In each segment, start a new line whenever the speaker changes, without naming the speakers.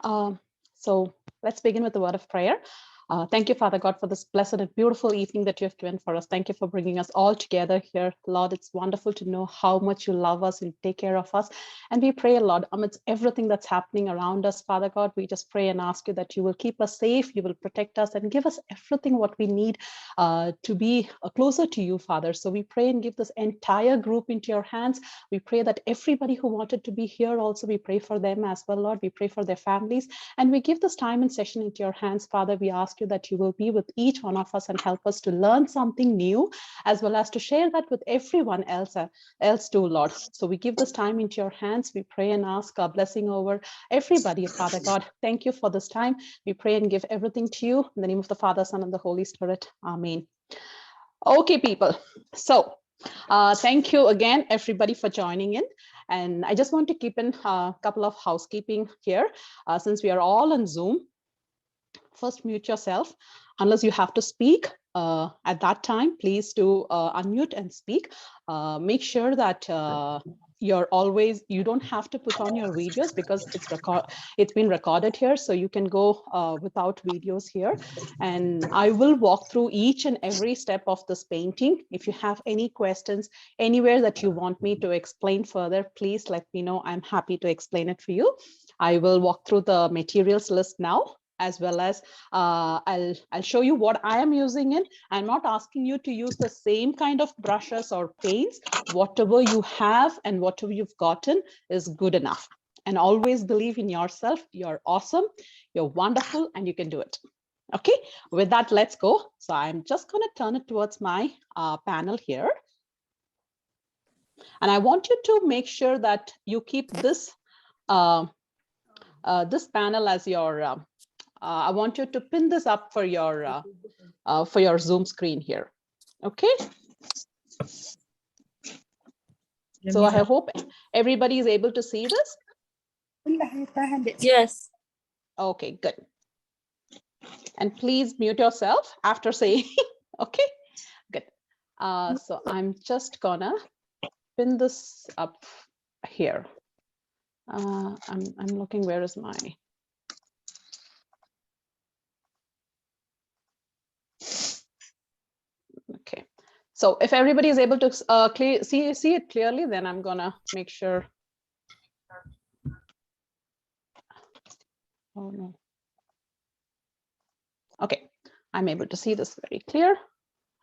So let's begin with the word of prayer. Thank you, Father God, for this blessed and beautiful evening that you have given for us. Thank you for bringing us all together here. Lord, it's wonderful to know how much you love us and take care of us. And we pray, Lord, amidst everything that's happening around us, Father God, we just pray and ask you that you will keep us safe, you will protect us and give us everything what we need to be closer to you, Father. So we pray and give this entire group into your hands. We pray that everybody who wanted to be here also, we pray for them as well, Lord. We pray for their families. And we give this time and session into your hands, Father. We ask you that you will be with each one of us and help us to learn something new, as well as to share that with everyone else too, Lord. So we give this time into your hands. We pray and ask a blessing over everybody, Father God. Thank you for this time. We pray and give everything to you in the name of the Father, Son, and the Holy Spirit. Amen. Okay, people. So thank you again, everybody, for joining in. And I just want to keep in a couple of housekeeping here, since we are all on Zoom. First, mute yourself unless you have to speak. At that time, please do unmute and speak. Make sure that you don't have to put on your videos because it's been recorded here, so you can go without videos here. And I will walk through each and every step of this painting. If you have any questions anywhere that you want me to explain further, please let me know. I'm happy to explain it for you. I will walk through the materials list now, as well as I'll show you what I am using in. I'm not asking you to use the same kind of brushes or paints. Whatever you have and whatever you've gotten is good enough. And always believe in yourself. You're awesome, you're wonderful, and you can do it. Okay, with that, let's go. So I'm just going to turn it towards my panel here. And I want you to make sure that you keep this this panel as your I want you to pin this up for your Zoom screen here. Okay. So I hope everybody is able to see this.
Yes.
Okay, good. And please mute yourself after saying, okay, good. So I'm just gonna pin this up here. I'm looking, where is my, okay. So if everybody is able to see it clearly, then I'm gonna make sure. Oh no. Okay, I'm able to see this very clear.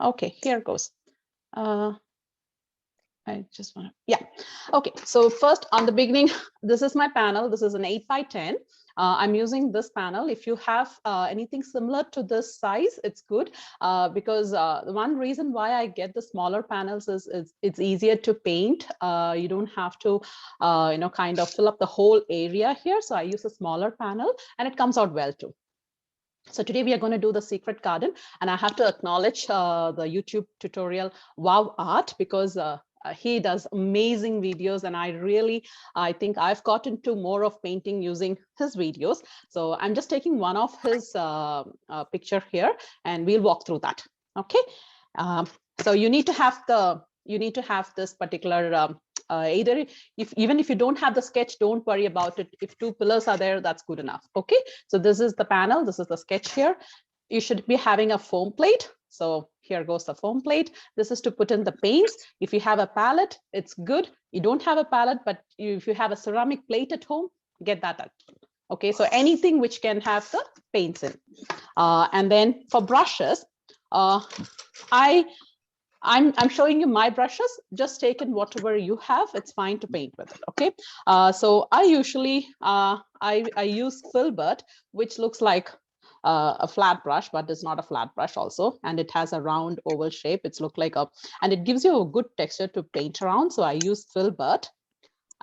Okay, here goes. I just want to, yeah. Okay, so first on the beginning, this is my panel. This is an 8x10. I'm using this panel. If you have anything similar to this size, it's good, because the one reason why I get the smaller panels is it's easier to paint. You don't have to, kind of fill up the whole area here. So I use a smaller panel and it comes out well too. So today we are going to do the secret garden, and I have to acknowledge the YouTube tutorial Wow Art, because he does amazing videos, and I think I've gotten into more of painting using his videos. So I'm just taking one of his picture here, and we'll walk through that. Okay. So you need to have this particular either even if you don't have the sketch, don't worry about it. If 2 pillars are there, that's good enough. Okay, so this is the panel, this is the sketch here. You should be having a foam plate. So here goes the foam plate. This is to put in the paints. If you have a palette, it's good. You don't have a palette, but if you have a ceramic plate at home, get that out. Okay, so anything which can have the paints in. And then for brushes, I'm showing you my brushes. Just take in whatever you have. It's fine to paint with it. Okay. So I usually I use Filbert, which looks like a flat brush, but it's not a flat brush also, and it has a round oval shape. It's look like and it gives you a good texture to paint around. So I use Filbert.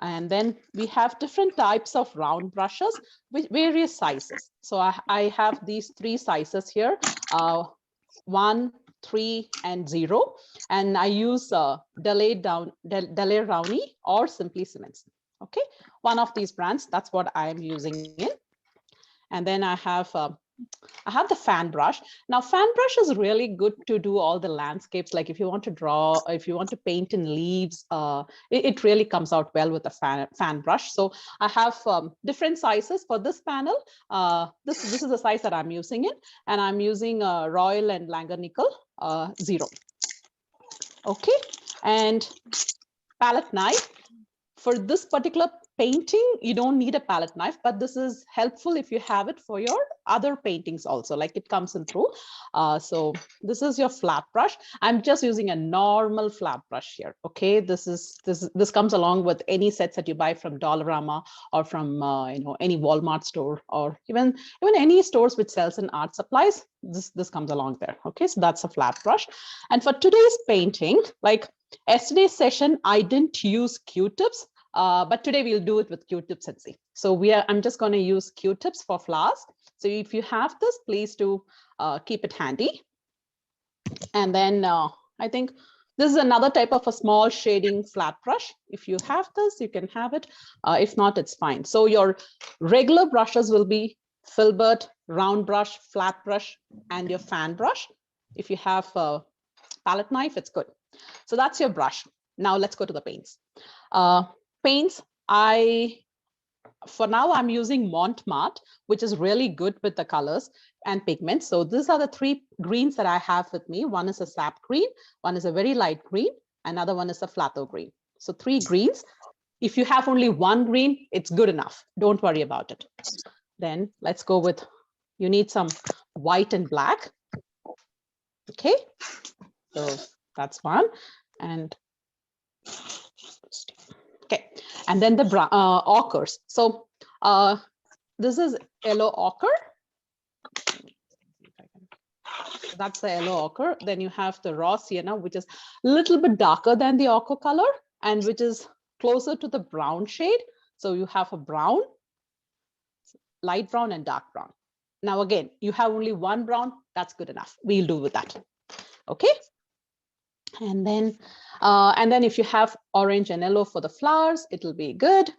And then we have different types of round brushes with various sizes. So I have these 3 sizes here. 1, 3, and 0, and I use Delay Rowney or Simply Cements. Okay, one of these brands, that's what I'm using in. And then I have I have the fan brush. Now, fan brush is really good to do all the landscapes. Like if you want to draw, if you want to paint in leaves, it really comes out well with a fan brush. So I have different sizes for this panel. This is the size that I'm using it, and I'm using Royal and Langer Nickel 0. Okay, and palette knife. For this particular painting, you don't need a palette knife, but this is helpful if you have it for your other paintings also, like it comes in through. So this is your flat brush. I'm just using a normal flat brush here. Okay, this comes along with any sets that you buy from Dollarama or from any Walmart store, or even any stores which sells in art supplies. This comes along there. Okay, so that's a flat brush. And for today's painting, like yesterday's session, I didn't use Q-tips, but today we'll do it with Q-tips and see. So I'm just going to use Q-tips for flowers. So if you have this, please do keep it handy. And then I think this is another type of a small shading flat brush. If you have this, you can have it. If not, it's fine. So your regular brushes will be Filbert, round brush, flat brush, and your fan brush. If you have a palette knife, it's good. So that's your brush. Now let's go to the paints. Paints, for now I'm using Montmartre, which is really good with the colors and pigments. So these are the 3 greens that I have with me. One is a sap green, one is a very light green, another one is a flatto green. So 3 greens. If you have only 1 green, it's good enough. Don't worry about it. Then let's go with, you need some white and black. Okay, so that's one. And okay, and then the ochres. So this is yellow ochre. That's the yellow ochre. Then you have the raw sienna, which is a little bit darker than the ochre color and which is closer to the brown shade. So you have a brown, light brown, and dark brown. Now again, you have only 1 brown. That's good enough. We'll do with that. Okay. And then if you have orange and yellow for the flowers, it'll be good.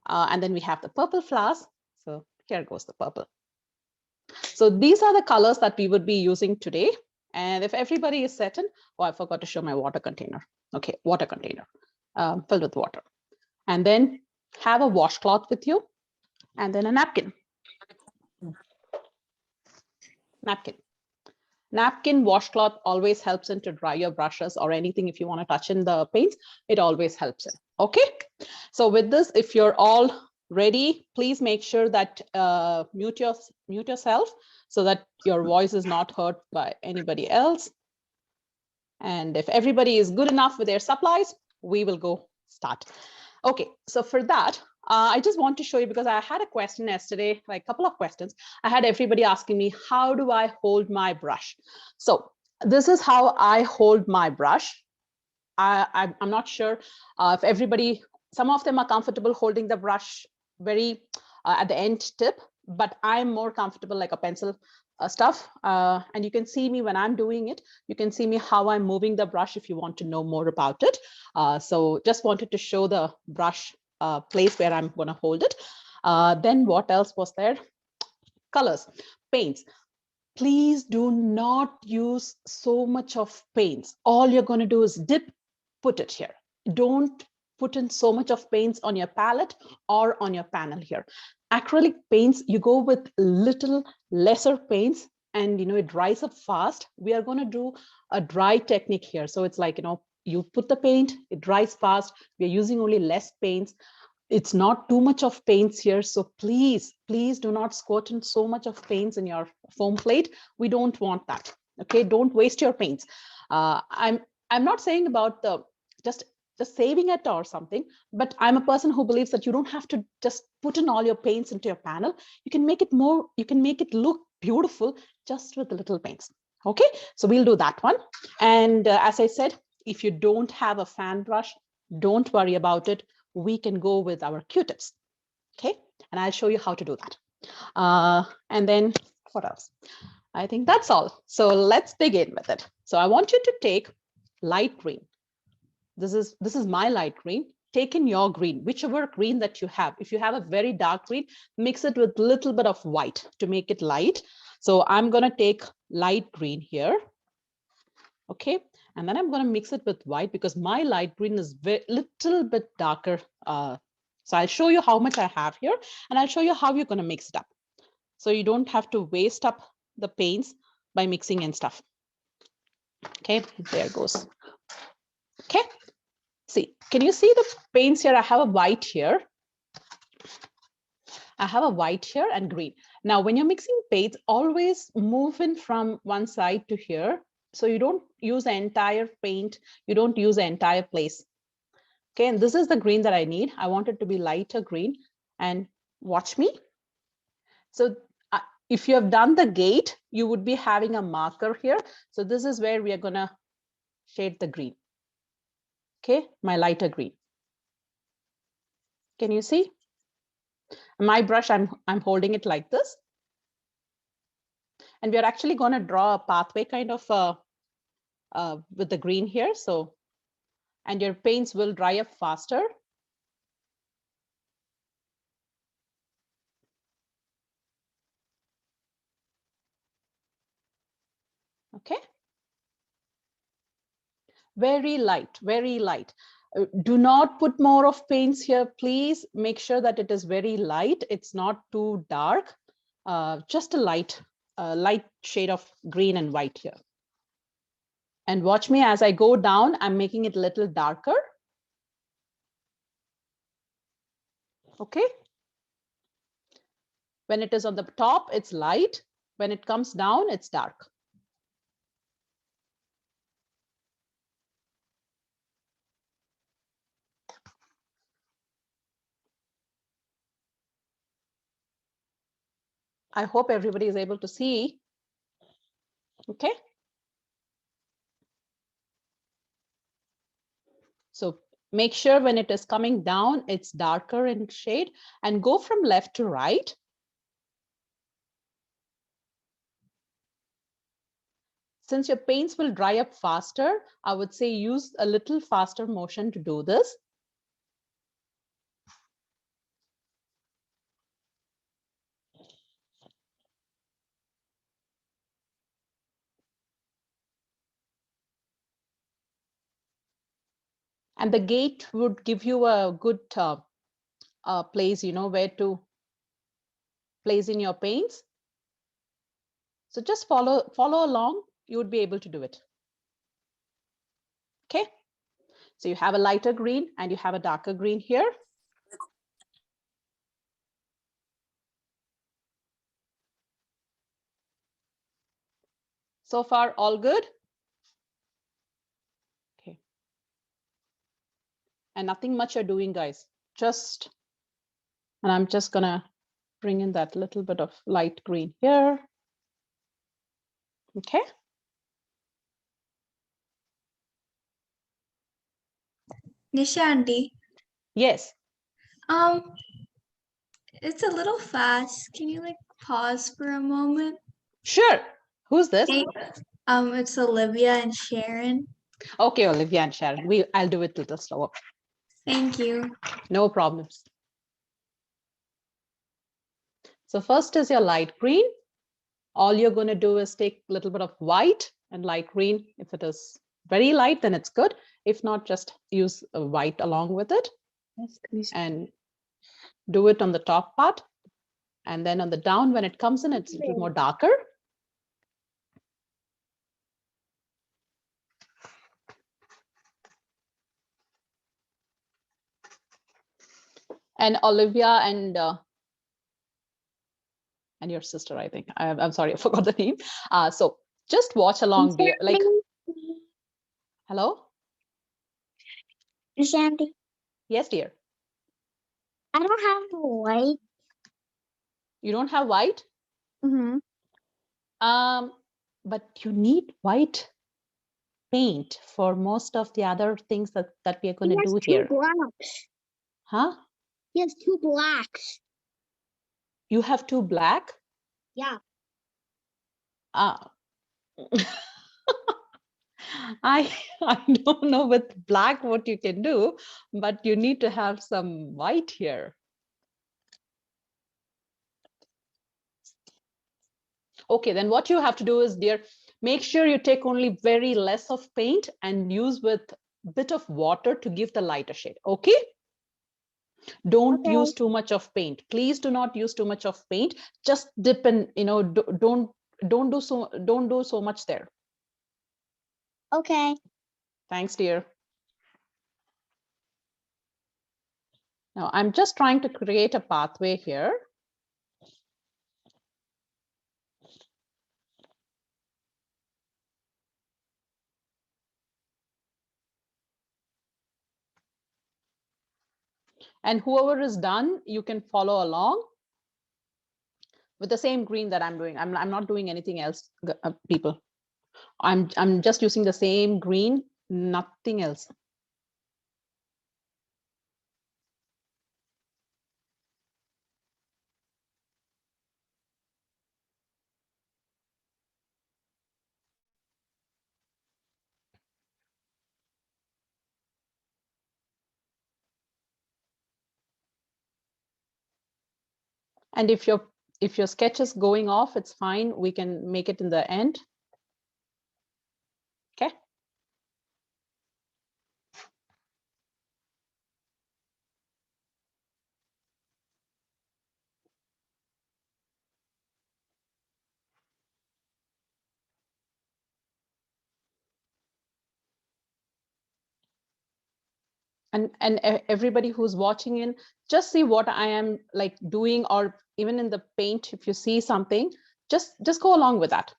And then we have the purple flowers. So here goes the purple. So these are the colors that we would be using today. And if everybody is certain, oh, I forgot to show my water container. Okay, water container filled with water. And then have a washcloth with you, and then a napkin. Napkin, washcloth always helps in to dry your brushes or anything. If you want to touch in the paints, it always helps in. Okay, so with this, if you're all ready, please make sure that mute yourself so that your voice is not heard by anybody else. And if everybody is good enough with their supplies, we will go start. Okay, so for that, I just want to show you, because I had a question yesterday, like a couple of questions. I had everybody asking me, how do I hold my brush? So this is how I hold my brush. I'm not sure if everybody, some of them are comfortable holding the brush very at the end tip, but I'm more comfortable like a pencil stuff. And you can see me when I'm doing it. You can see me how I'm moving the brush if you want to know more about it. So just wanted to show the brush place where I'm going to hold it. Then what else was there? Colors, paints. Please do not use so much of paints. All you're going to do is dip, put it here. Don't put in so much of paints on your palette or on your panel here. Acrylic paints, you go with little lesser paints and it dries up fast. We are going to do a dry technique here. So it's like, you put the paint, it dries fast. We're using only less paints. It's not too much of paints here. So please do not squirt in so much of paints in your foam plate. We don't want that. Okay, don't waste your paints. I'm not saying about the just saving it or something, but I'm a person who believes that you don't have to just put in all your paints into your panel. You can make it look beautiful just with the little paints. Okay, so we'll do that one. And as I said, if you don't have a fan brush, don't worry about it. We can go with our Q-tips. Okay, and I'll show you how to do that. And then what else? I think that's all. So let's begin with it. So I want you to take light green. This is my light green. take in your green, whichever green that you have. If you have a very dark green, mix it with a little bit of white to make it light. So I'm going to take light green here. Okay, and then I'm going to mix it with white because my light green is a little bit darker. So I'll show you how much I have here, and I'll show you how you're going to mix it up. So you don't have to waste up the paints by mixing in stuff. Okay, there goes. Okay, see, can you see the paints here? I have a white here. I have a white here and green. Now, when you're mixing paints, always move in from one side to here. So you don't use the entire paint. You don't use the entire place. Okay, and this is the green that I need. I want it to be lighter green. And watch me. So if you have done the gate, you would be having a marker here. So this is where we are going to shade the green. Okay, my lighter green. Can you see? My brush, I'm holding it like this. And we're actually going to draw a pathway kind of with the green here. So, and your paints will dry up faster. Okay. Very light, very light. Do not put more of paints here, please. Make sure that it is very light. It's not too dark. Just a light shade of green and white here. And watch me as I go down, I'm making it a little darker. Okay. When it is on the top, it's light. When it comes down, it's dark. I hope everybody is able to see. Okay. So make sure when it is coming down, it's darker in shade, and go from left to right. Since your paints will dry up faster, I would say use a little faster motion to do this. And the gate would give you a good place, you know, where to place in your paints. So just follow along, you would be able to do it. Okay. So you have a lighter green and you have a darker green here. So far, all good? Okay. And nothing much you're doing, guys. And I'm just gonna bring in that little bit of light green here. Okay.
Nisha auntie.
Yes.
It's a little fast. Can you like pause for a moment?
Sure. Who's this?
Hey, it's Olivia and Sharon.
Okay, Olivia and Sharon. I'll do it a little slower.
Thank you.
No problems. So first is your light green. All you're going to do is take a little bit of white and light green. If it is very light, then it's good. If not, just use a white along with it. And do it on the top part. And then on the down, when it comes in, it's a little more darker. And Olivia and your sister, I think. I'm sorry, I forgot the name. So just watch along, dear. Like, hello?
Shandy,
Yes, dear.
I don't have the white.
You don't have white?
Mm-hmm.
But you need white paint for most of the other things that we are going to do here.
Blacks.
Huh?
He has 2 blacks.
You have 2 black?
Yeah.
I I don't know with black what you can do, but you need to have some white here. Okay, then what you have to do is, dear, make sure you take only very less of paint and use with bit of water to give the lighter shade. Okay, don't
Okay.
use too much of paint. Please do not use too much of paint. Just dip in, don't do so much there.
Okay.
Thanks, dear. Now I'm just trying to create a pathway here. And whoever is done, you can follow along with the same green that I'm doing. I'm not doing anything else, people. I'm just using the same green, nothing else. And if your sketch is going off, it's fine. We can make it in the end. Okay. And everybody who's watching in, just see what I am like doing, or even in the paint, if you see something, just go along with that.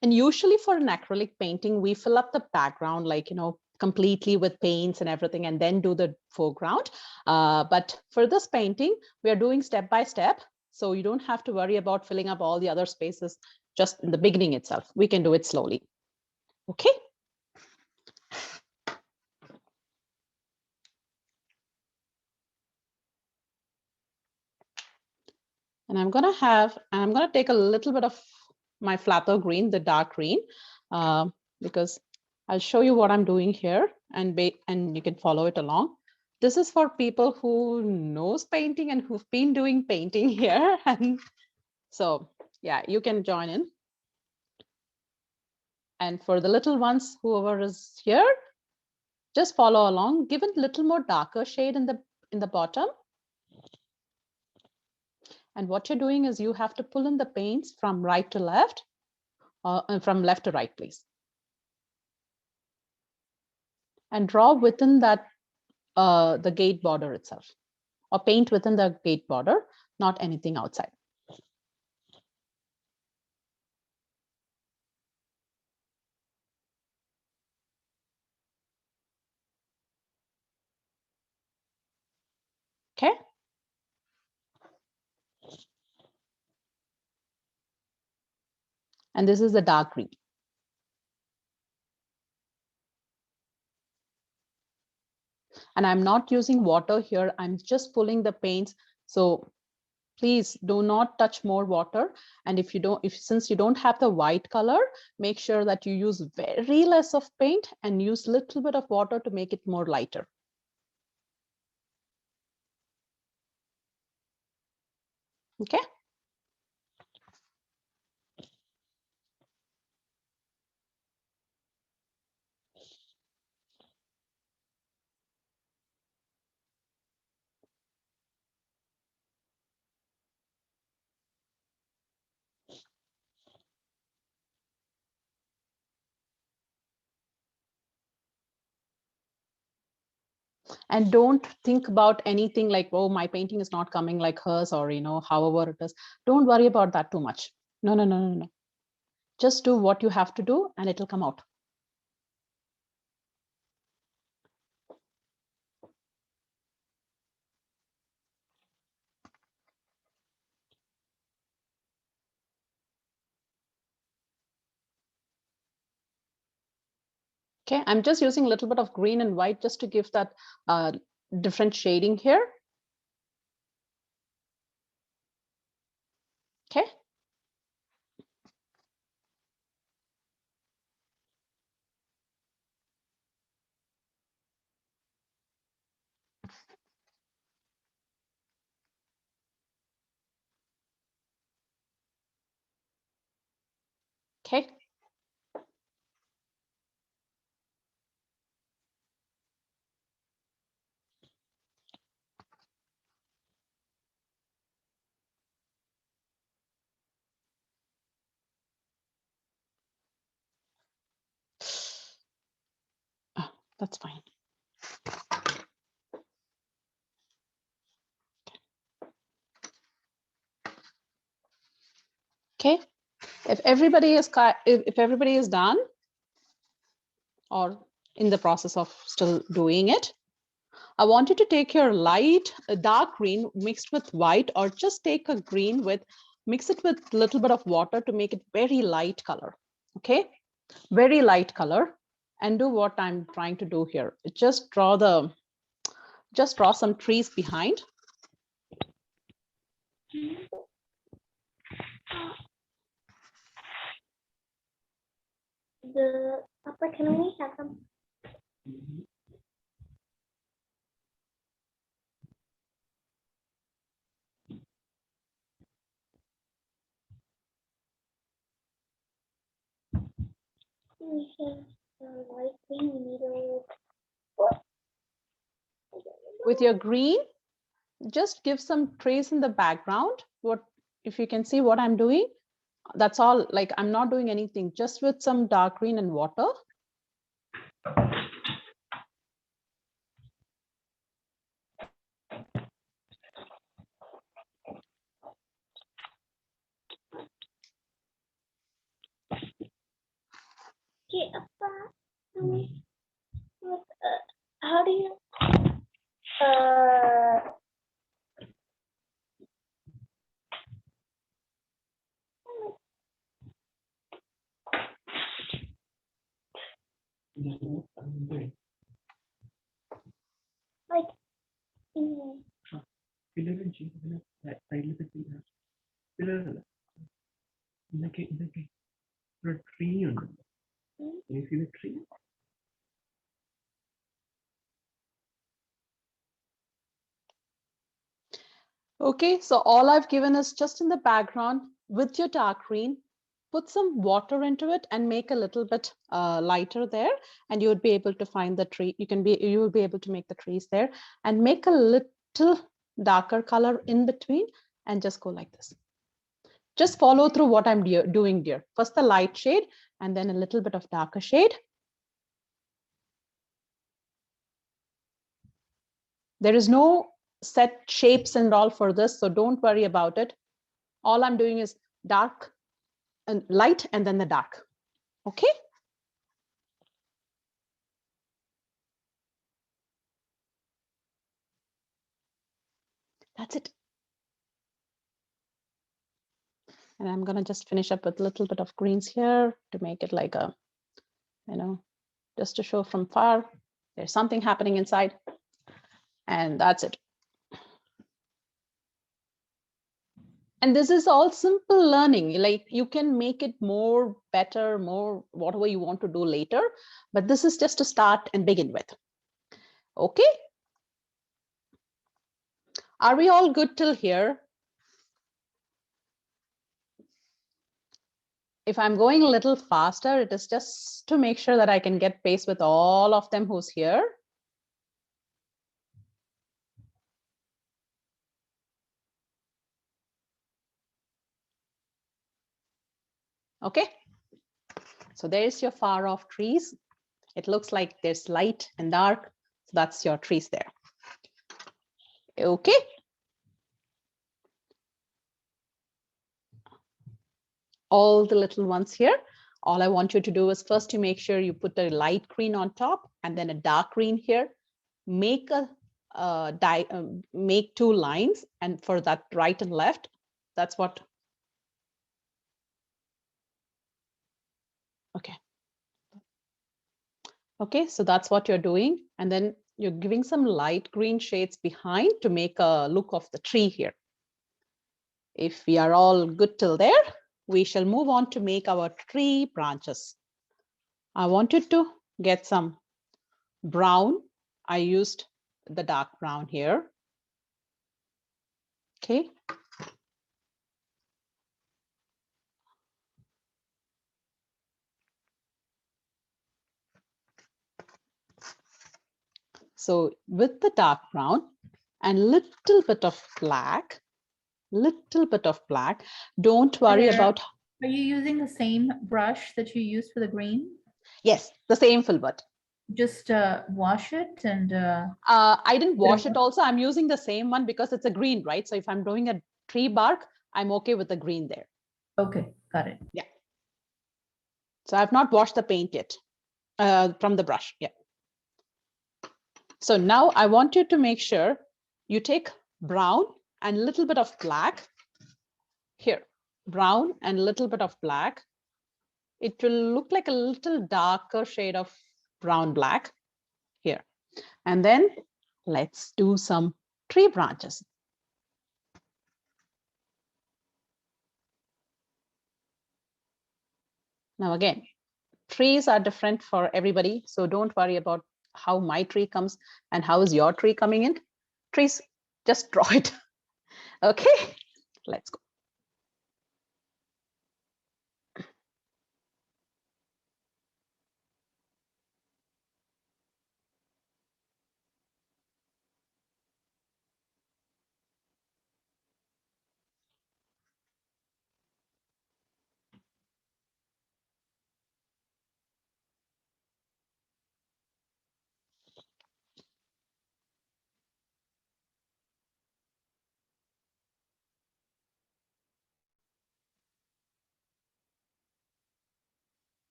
And usually for an acrylic painting, we fill up the background, like, completely with paints and everything, and then do the foreground. But for this painting, we are doing step by step. So you don't have to worry about filling up all the other spaces just in the beginning itself. We can do it slowly. Okay. And I'm going to take a little bit of my phthalo green, the dark green, because I'll show you what I'm doing here, and you can follow it along. This is for people who knows painting and who've been doing painting here. And so, yeah, you can join in. And for the little ones, whoever is here, just follow along. Give it a little more darker shade in the bottom. And what you're doing is you have to pull in the paints from right to left, and from left to right, please. And draw within that the gate border itself, or paint within the gate border, not anything outside. Okay. And this is the dark green. And I'm not using water here. I'm just pulling the paints. So please do not touch more water. And since you don't have the white color, make sure that you use very less of paint and use a little bit of water to make it more lighter. Okay. And don't think about anything like, oh, my painting is not coming like hers, or however it is. Don't worry about that too much. No, no, no, no, no. Just do what you have to do and it'll come out. Okay, I'm just using a little bit of green and white just to give that different shading here. Okay. Okay. Oh, that's fine. Okay. If everybody is if everybody is done or in the process of still doing it, I want you to take your light, dark green mixed with white, or just take a green with, mix it with a little bit of water to make it very light color. Okay, very light color, and do what I'm trying to do here. Just draw some trees behind.
The Papa, can we have some? We have light green. We need a
With your green, just give some trees in the background. What, if you can see what I'm doing, that's all. Like, I'm not doing anything, just with some dark green and water.
how do you like
Okay, so all I've given is just in the background with your dark green, put some water into it and make a little bit lighter there, and you would be able to find the tree. You will be able to make the trees there, and make a little darker color in between, and just go like this. Just follow through what I'm doing, dear. First the light shade, and then a little bit of darker shade. There is no set shapes and all for this, so don't worry about it. All I'm doing is dark and light, and then the dark. Okay. That's it. And I'm gonna just finish up with a little bit of greens here to make it like a, just to show from far, there's something happening inside. And that's it. And this is all simple learning. Like, you can make it more better, more whatever you want to do later, but this is just to start and begin with. Okay. Are we all good till here? If I'm going a little faster, it is just to make sure that I can get pace with all of them who's here. Okay. So there's your far off trees. It looks like there's light and dark. So that's your trees there. Okay. All the little ones here. All I want you to do is first to make sure you put a light green on top and then a dark green here. Make make two lines, and for that right and left, that's what. Okay. Okay, so that's what you're doing. And then you're giving some light green shades behind to make a look of the tree here. If we are all good till there, we shall move on to make our tree branches. I wanted to get some brown. I used the dark brown here. Okay. So with the dark brown and little bit of black, Don't worry about.
Are you using the same brush that you used for the green?
Yes, the same Filbert.
Just wash it and.
I didn't wash it also. I'm using the same one because it's a green, right? So if I'm doing a tree bark, I'm okay with the green there.
Okay, got it.
Yeah. So I've not washed the paint yet from the brush. Yeah. So now I want you to make sure you take brown and a little bit of black here. Brown and a little bit of black. It will look like a little darker shade of brown black here. And then let's do some tree branches. Now again, trees are different for everybody. So don't worry about how my tree comes and how is your tree coming in. Trees, just draw it. Okay, let's go.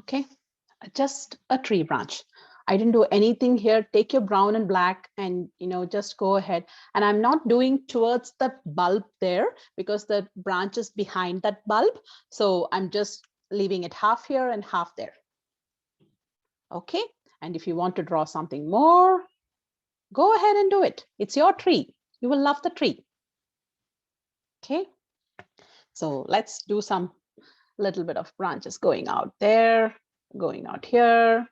Okay, just a tree branch. I didn't do anything here. Take your brown and black and just go ahead. And I'm not doing towards the bulb there because the branch is behind that bulb. So I'm just leaving it half here and half there. Okay, and if you want to draw something more, go ahead and do it. It's your tree. You will love the tree. Okay, so let's do some little bit of branches going out there, going out here.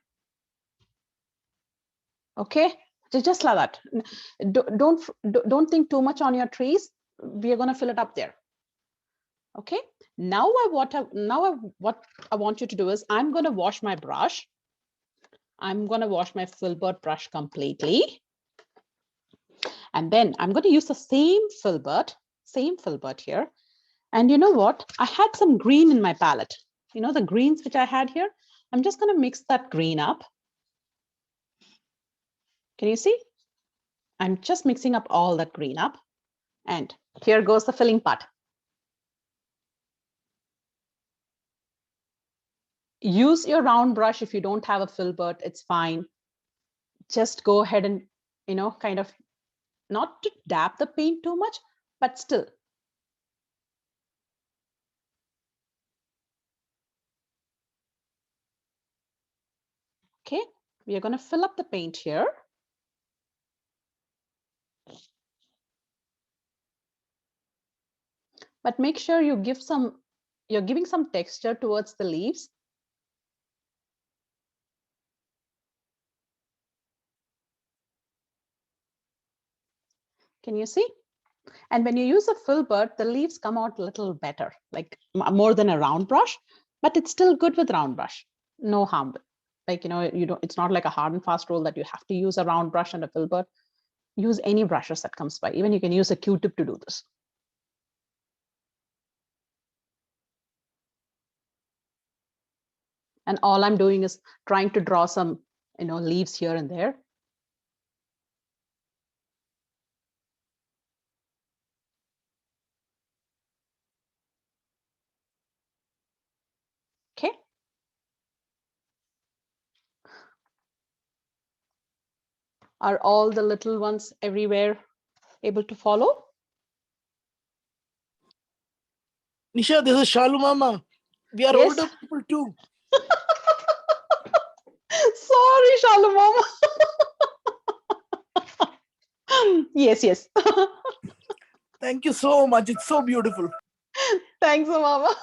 Okay, just like that. Don't think too much on your trees. We are going to fill it up there. Okay, now what I want you to do is I'm going to wash my brush. I'm going to wash my Filbert brush completely. And then I'm going to use the same Filbert here. And you know what? I had some green in my palette. The greens which I had here. I'm just going to mix that green up. Can you see? I'm just mixing up all that green up. And here goes the filling part. Use your round brush if you don't have a Filbert, it's fine. Just go ahead and, kind of not to dab the paint too much, but still. Okay, we are going to fill up the paint here. But make sure you're giving some texture towards the leaves. Can you see? And when you use a Filbert, the leaves come out a little better, like more than a round brush, but it's still good with round brush. No harm. Like, it's not like a hard and fast rule that you have to use a round brush and a Filbert. Use any brushes that comes by. Even you can use a Q-tip to do this. And all I'm doing is trying to draw some, leaves here and there. Okay. Are all the little ones everywhere able to follow?
Nisha, this is Shalu Mama. We are
Yes.
older people too.
Sorry, Shalu Mama. Yes.
Thank you so much. It's so beautiful.
Thanks, Mama.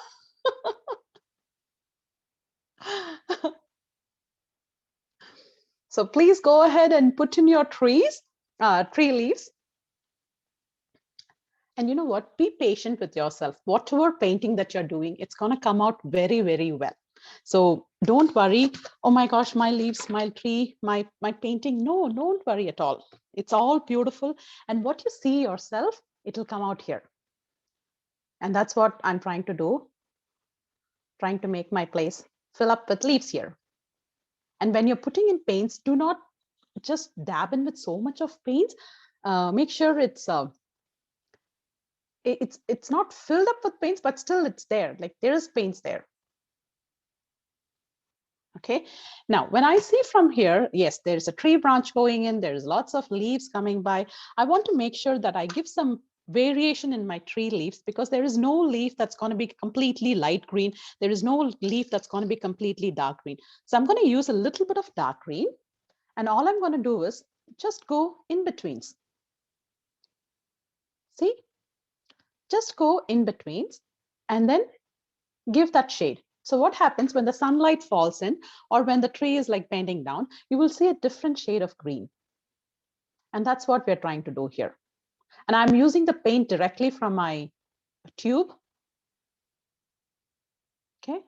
So please go ahead and put in your tree leaves. And you know what? Be patient with yourself. Whatever painting that you're doing, it's going to come out very, very well. So don't worry. Oh my gosh, my leaves, my tree, my painting. No, don't worry at all. It's all beautiful. And what you see yourself, it'll come out here. And that's what I'm trying to do. Trying to make my place fill up with leaves here. And when you're putting in paints, do not just dab in with so much of paints. Make sure it's not filled up with paints, but still it's there. Like there is paints there. Okay. Now, when I see from here, yes, there's a tree branch going in. There's lots of leaves coming by. I want to make sure that I give some variation in my tree leaves, because there is no leaf that's going to be completely light green. There is no leaf that's going to be completely dark green. So I'm going to use a little bit of dark green. And all I'm going to do is just go in betweens. See, just go in betweens and then give that shade. So what happens when the sunlight falls in, or when the tree is like bending down, you will see a different shade of green. And that's what we're trying to do here. And I'm using the paint directly from my tube. Okay.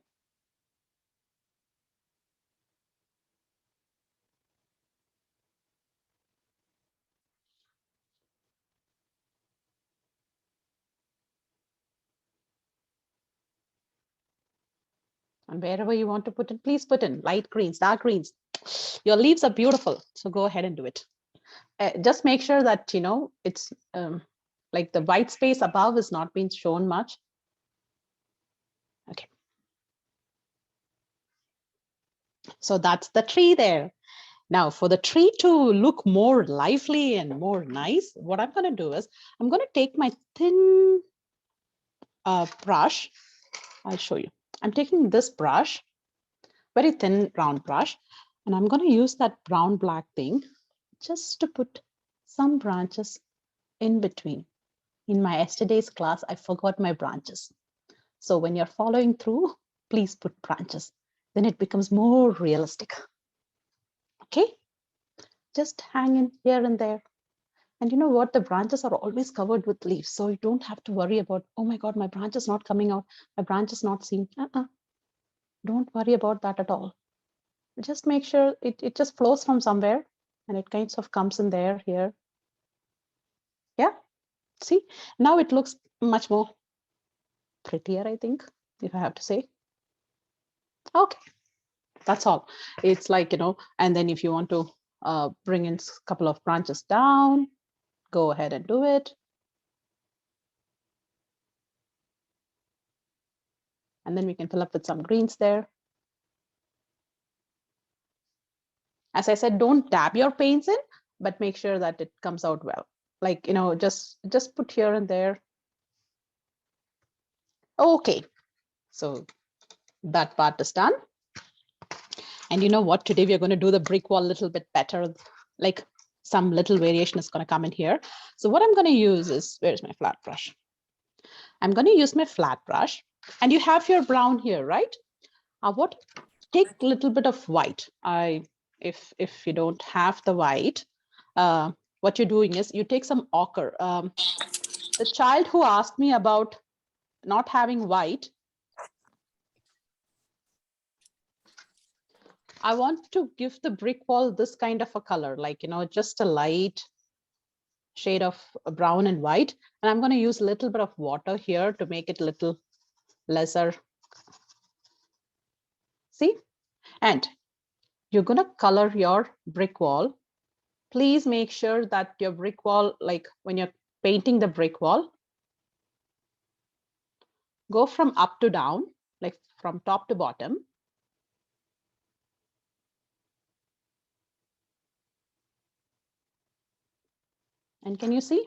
And wherever you want to put it, please put in light greens, dark greens. Your leaves are beautiful. So go ahead and do it. Just make sure that, you know, it's like the white space above is not being shown much. Okay. So that's the tree there. Now for the tree to look more lively and more nice, what I'm going to do is I'm going to take my thin brush. I'll show you. I'm taking this brush, very thin round brush, and I'm going to use that brown black thing just to put some branches in between. In my yesterday's class, I forgot my branches. So when you're following through, please put branches. Then it becomes more realistic. Okay, just hang in here and there. And you know what? The branches are always covered with leaves. So you don't have to worry about, oh my God, my branch is not coming out. My branch is not seen. Don't worry about that at all. Just make sure it just flows from somewhere and it kind of comes in there, here. Yeah, see, now it looks much more prettier, I think, if I have to say. Okay, that's all. It's like, you know, and then if you want to bring in a couple of branches down, go ahead and do it. And then we can fill up with some greens there. As I said, don't dab your paints in, but make sure that it comes out well. Like, you know, just put here and there. Okay, so that part is done. And you know what? Today we are going to do the brick wall a little bit better. Like some little variation is going to come in here. So what I'm going to use is, where's my flat brush? I'm going to use my flat brush. And you have your brown here, right? Take a little bit of white. If you don't have the white, what you're doing is you take some ochre. The child who asked me about not having white, I want to give the brick wall this kind of a color, like, you know, just a light shade of brown and white. And I'm going to use a little bit of water here to make it a little lesser. See? And you're going to color your brick wall. Please make sure that your brick wall, like when you're painting the brick wall, go from up to down, like from top to bottom. And can you see?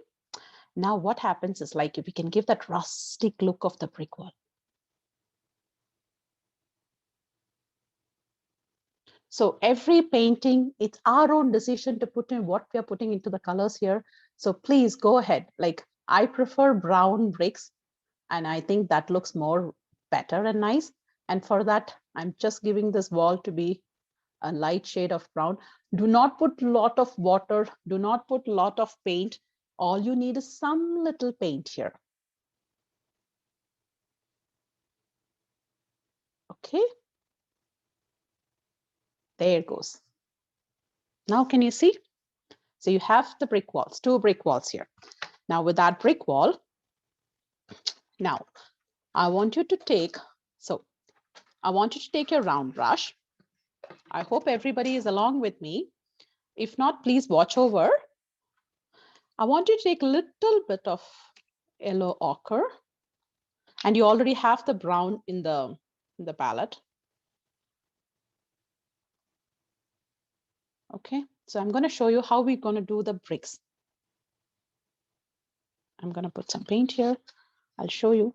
Now what happens is, like, if we can give that rustic look of the brick wall. So every painting, it's our own decision to put in what we are putting into the colors here. So please go ahead. Like, I prefer brown bricks, and I think that looks more better and nice. And for that, I'm just giving this wall to be a light shade of brown. Do not put a lot of water. Do not put a lot of paint. All you need is some little paint here. Okay. There it goes. Now can you see? So you have the brick walls, 2 brick walls here. Now with that brick wall, now I want you to take, your round brush. I hope everybody is along with me. If not, please watch over. I want you to take a little bit of yellow ochre, and you already have the brown in the palette. Okay, so I'm going to show you how we're going to do the bricks. I'm going to put some paint here. I'll show you.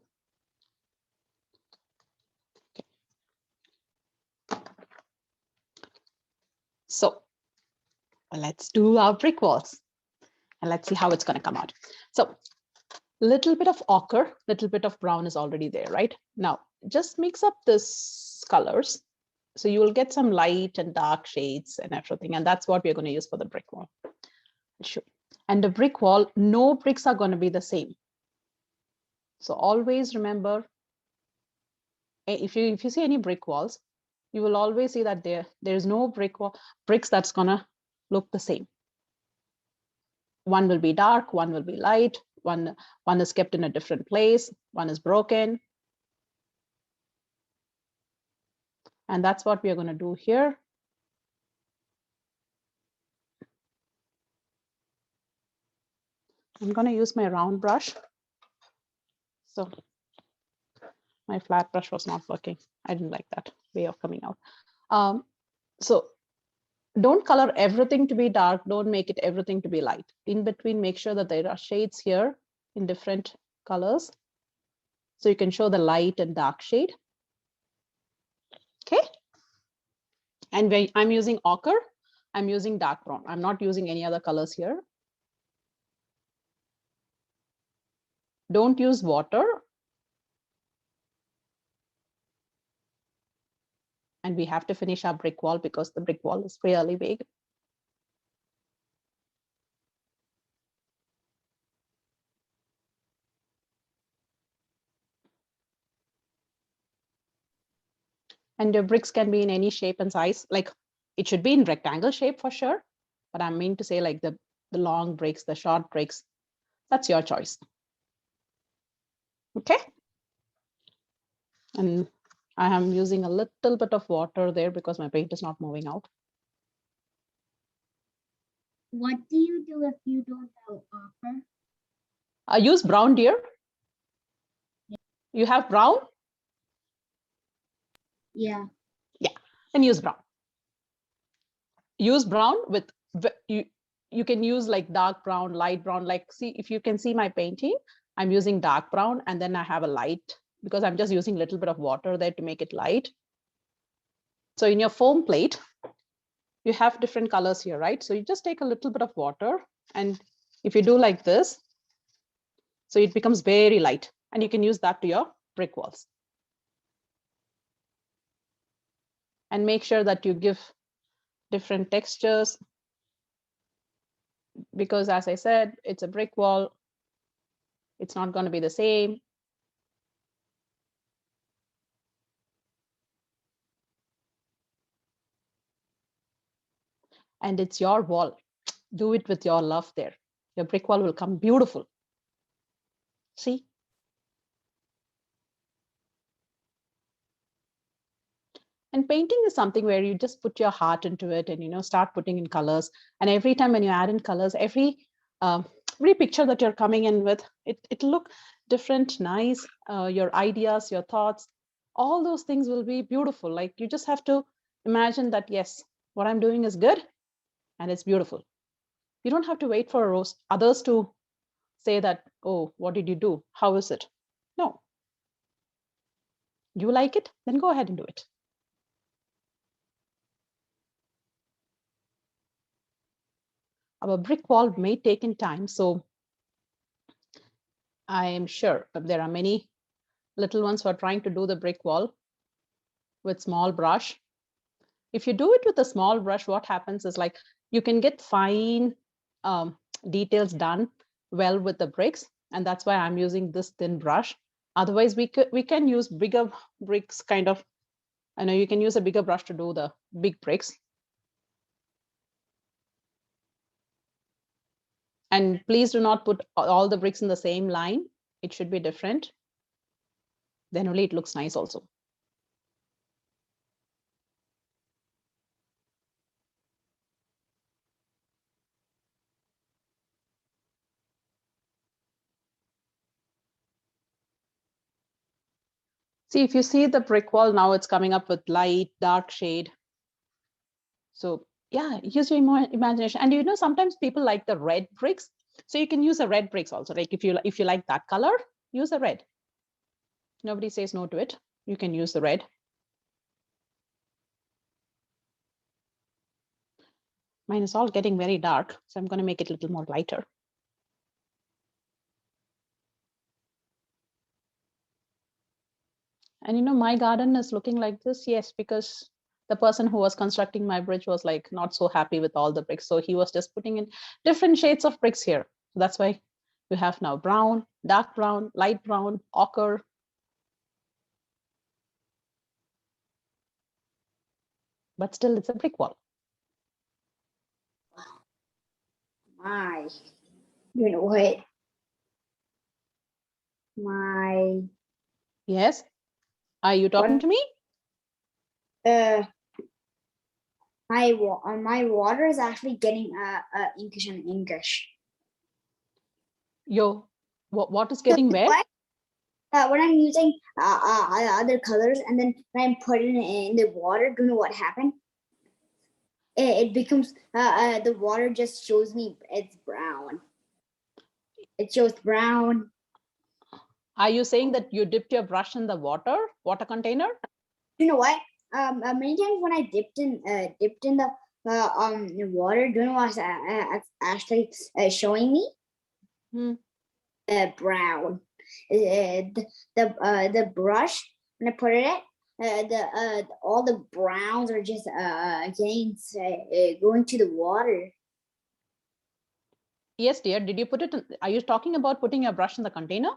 Okay. So let's do our brick walls and let's see how it's going to come out. So little bit of ochre, little bit of brown is already there, right? Now just mix up this colors. So you will get some light and dark shades and everything. And that's what we're going to use for the brick wall. Sure. And the brick wall, no bricks are going to be the same. So always remember, if you see any brick walls, you will always see that there's no bricks that's going to look the same. One will be dark, one will be light, one is kept in a different place, one is broken. And that's what we are going to do here. I'm going to use my round brush. So my flat brush was not working. I didn't like that way of coming out. So don't color everything to be dark. Don't make it everything to be light. In between, make sure that there are shades here in different colors. So you can show the light and dark shade. Okay. And when I'm using ochre, I'm using dark brown. I'm not using any other colors here. Don't use water. And we have to finish our brick wall because the brick wall is really big. And your bricks can be in any shape and size. Like it should be in rectangle shape for sure. But I mean to say like the long bricks, the short bricks, that's your choice. Okay. And I am using a little bit of water there because my paint is not moving out.
What do you do if you don't have ochre?
I use brown, dear. You have brown?
Yeah.
Yeah, and use brown. Use brown with, you can use like dark brown, light brown, like see, if you can see my painting, I'm using dark brown and then I have a light because I'm just using a little bit of water there to make it light. So in your foam plate, you have different colors here, right? So you just take a little bit of water and if you do like this, so it becomes very light and you can use that to your brick walls. And make sure that you give different textures because as I said, it's a brick wall. It's not going to be the same. And it's your wall. Do it with your love there. Your brick wall will come beautiful. See? And painting is something where you just put your heart into it and start putting in colors. And every time when you add in colors, every picture that you're coming in with, it'll look different, nice. Your ideas, your thoughts, all those things will be beautiful. Like you just have to imagine that, yes, what I'm doing is good and it's beautiful. You don't have to wait for others to say that, oh, what did you do? How is it? No. You like it? Then go ahead and do it. Our brick wall may take in time. So I am sure there are many little ones who are trying to do the brick wall with small brush. If you do it with a small brush, what happens is like you can get fine details done well with the bricks, and that's why I'm using this thin brush. Otherwise, we can use bigger bricks, kind of. I know you can use a bigger brush to do the big bricks. And please do not put all the bricks in the same line. It should be different. Then only it looks nice also. See, if you see the brick wall, now it's coming up with light, dark shade. So yeah, use your imagination. And you know, sometimes people like the red bricks. So you can use a red bricks also. Like if you like that color, use a red. Nobody says no to it. You can use the red. Mine is all getting very dark, so I'm going to make it a little more lighter. And you know, my garden is looking like this, yes, because the person who was constructing my bridge was like not so happy with all the bricks. So he was just putting in different shades of bricks here. So that's why you have now brown, dark brown, light brown, ochre. But still, it's a brick wall.
My, you know what? My,
Yes. Are you talking
What?
to me?
my water is actually getting inkish and inkish.
Yo, what is getting where?
What? When I'm using other colors and then when I'm putting it in the water, do you know what happened? It becomes the water just shows me it's brown. It shows brown.
Are you saying that you dipped your brush in the water container?
You know what? Many times when I dipped in the water, do you know what's actually showing me? Brown. The brush when I put it in, all the browns are just going to the water.
Yes, dear. Did you put it in, are you talking about putting your brush in the container?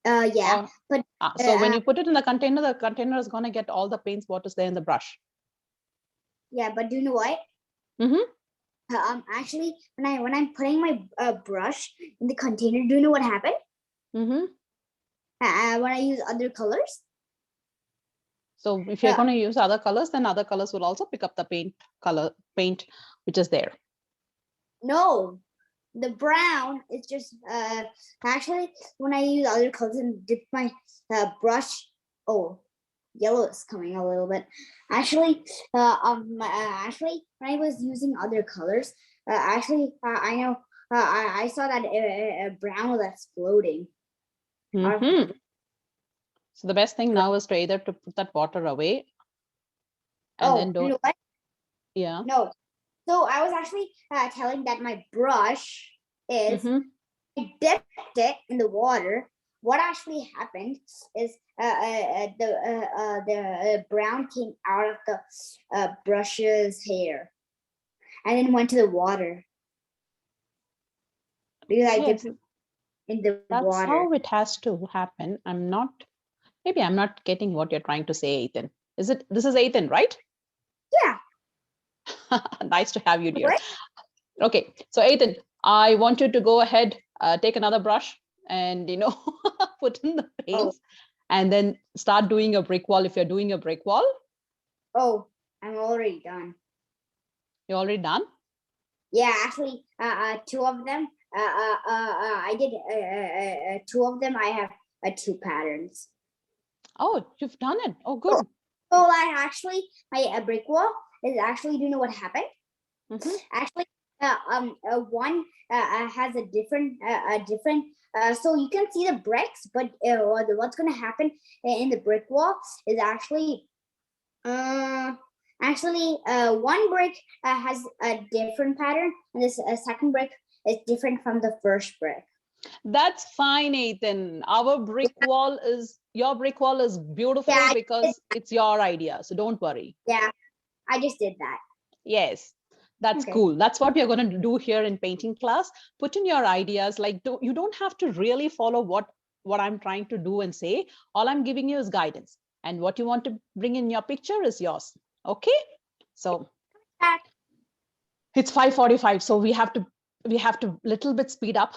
Yeah, but
So when you put it in the container is going to get all the paints what is there in the brush.
yeah, but do you know what? Actually, when I'm putting my brush in the container, do you know what happened? When I use other colors.
So if you're going to use other colors, then other colors will also pick up the paint which is there.
No, the brown is just actually when I use other colors and dip my brush. Oh, yellow is coming a little bit. Actually, actually when I was using other colors, actually I know I saw that brown was exploding.
So the best thing now is to either to put that water away and then don't.
You know what?
Yeah.
No. So I was actually telling that my brush is I dipped it in the water. What actually happened is the brown came out of the brush's hair and then went to the water. Because I dipped in the
That's
water.
how it has to happen. Maybe I'm not getting what you're trying to say, Ethan. This is Ethan, right?
Yeah.
Nice to have you, dear.
What?
Okay, so Ethan, I want you to go ahead, take another brush and, put in the paints and then start doing a brick wall if you're doing a brick wall.
Oh, I'm already done.
You're already done?
Yeah, actually, two of them. I did two of them. I have 2 patterns.
Oh, you've done it. Oh, good.
So I actually my brick wall is actually. Do you know what happened? Actually, one has a different so you can see the bricks, but what's going to happen in the brick wall is actually one brick has a different pattern, and this second brick is different from the first brick.
That's fine, Ethan. Your brick wall is beautiful because it's your idea. So don't worry.
Yeah, I just did that.
Yes. That's
Okay.
cool. That's what we are going to do here in painting class. Put in your ideas. Like, you don't have to really follow what I'm trying to do and say. All I'm giving you is guidance. And what you want to bring in your picture is yours. Okay. So it's 5:45. So we have to little bit speed up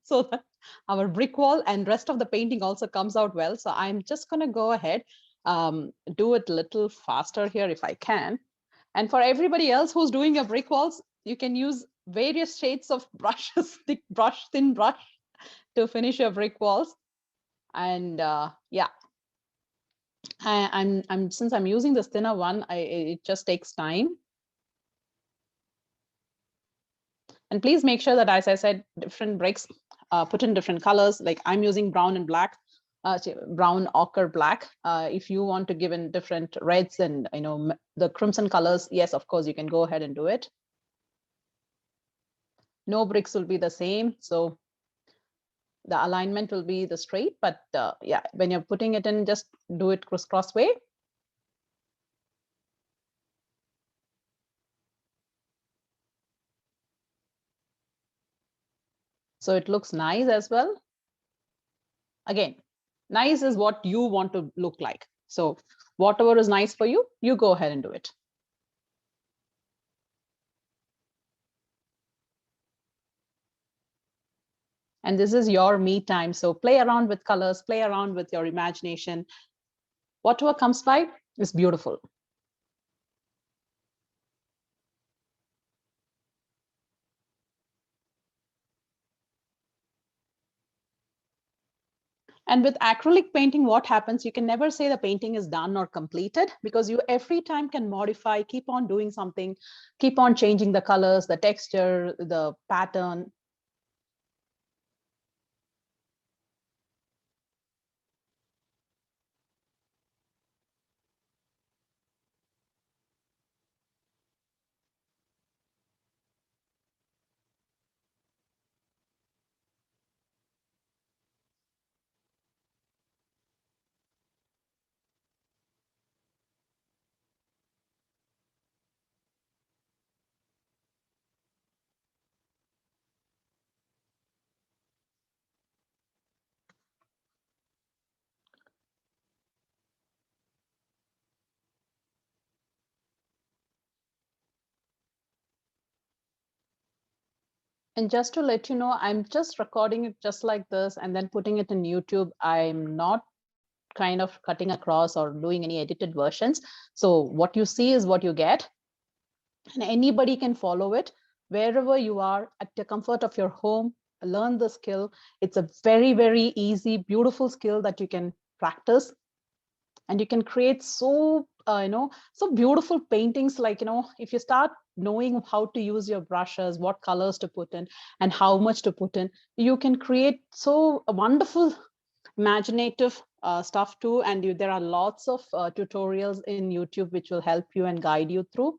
so that our brick wall and rest of the painting also comes out well. So I'm just going to go ahead, do it a little faster here if I can. And for everybody else who's doing your brick walls, you can use various shades of brushes, thick brush, thin brush, to finish your brick walls. And yeah, I'm since I'm using this thinner one, it just takes time. And please make sure that, as I said, different bricks put in different colors. Like I'm using brown and black, brown, ochre, black. If you want to give in different reds and the crimson colors, yes, of course, you can go ahead and do it. No bricks will be the same. So the alignment will be the straight, but yeah, when you're putting it in, just do it crisscross way. So it looks nice as well. Again, nice is what you want to look like. So whatever is nice for you, you go ahead and do it. And this is your me time. So play around with colors, play around with your imagination. Whatever comes by is beautiful. And with acrylic painting, what happens, you can never say the painting is done or completed, because you every time can modify, keep on doing something, keep on changing the colors, the texture, the pattern. And just to let you know, I'm just recording it just like this and then putting it in YouTube. I'm not kind of cutting across or doing any edited versions. So what you see is what you get. And anybody can follow it wherever you are at the comfort of your home. Learn the skill. It's a very, very easy, beautiful skill that you can practice. And you can create so beautiful paintings. Like, if you start knowing how to use your brushes, what colors to put in and how much to put in, you can create so wonderful imaginative stuff too. And there are lots of tutorials in YouTube which will help you and guide you through.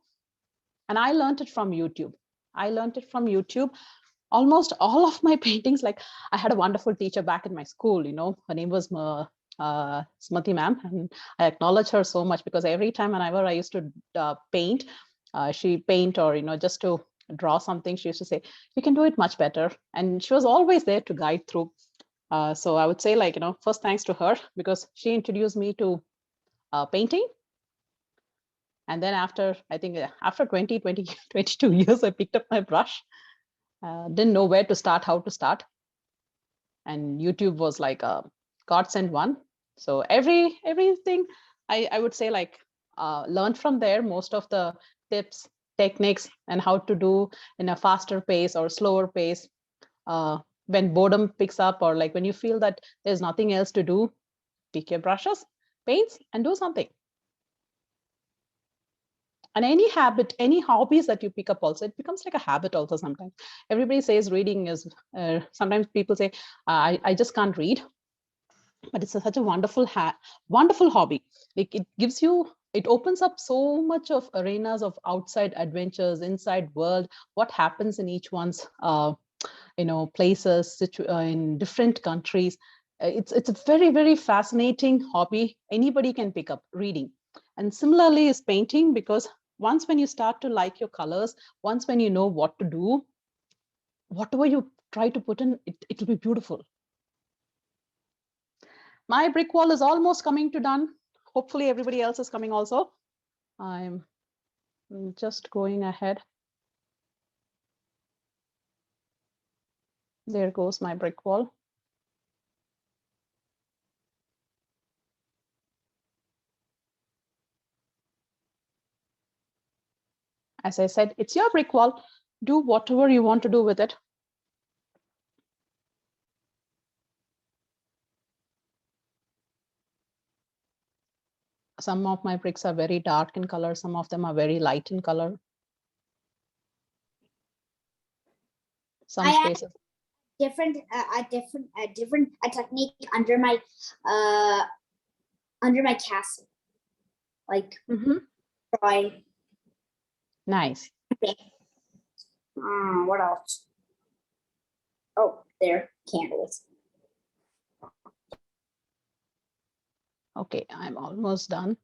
And I learned it from YouTube. Almost all of my paintings, like I had a wonderful teacher back in my school, her name was Smati ma'am, and I acknowledge her so much, because every time whenever I used to paint, she paint or just to draw something, she used to say, you can do it much better. And she was always there to guide through. So I would say, like, first thanks to her, because she introduced me to painting. And then after 22 years, I picked up my brush. Didn't know where to start, how to start. And YouTube was like a godsend one. So everything I would say, like, learned from there, most of the tips, techniques, and how to do in a faster pace or slower pace. When boredom picks up, or like when you feel that there's nothing else to do, pick your brushes, paints, and do something. And any habit, any hobbies that you pick up also, it becomes like a habit also sometimes. Everybody says reading is, sometimes people say, I just can't read. But it's such a wonderful hobby. Like, it opens up so much of arenas of outside adventures, inside world, what happens in each one's places in different countries. It's a very, very fascinating hobby. Anybody can pick up reading. And similarly is painting, because once when you start to like your colors, once when you know what to do, whatever you try to put in, it'll be beautiful. My brick wall is almost coming to done. Hopefully everybody else is coming also. I'm just going ahead. There goes my brick wall. As I said, it's your brick wall. Do whatever you want to do with it. Some of my bricks are very dark in color. Some of them are very light in color. Some
I
spaces.
Different a technique under my castle, like try.
Nice.
What else? Oh, there, candles.
Okay, I'm almost done.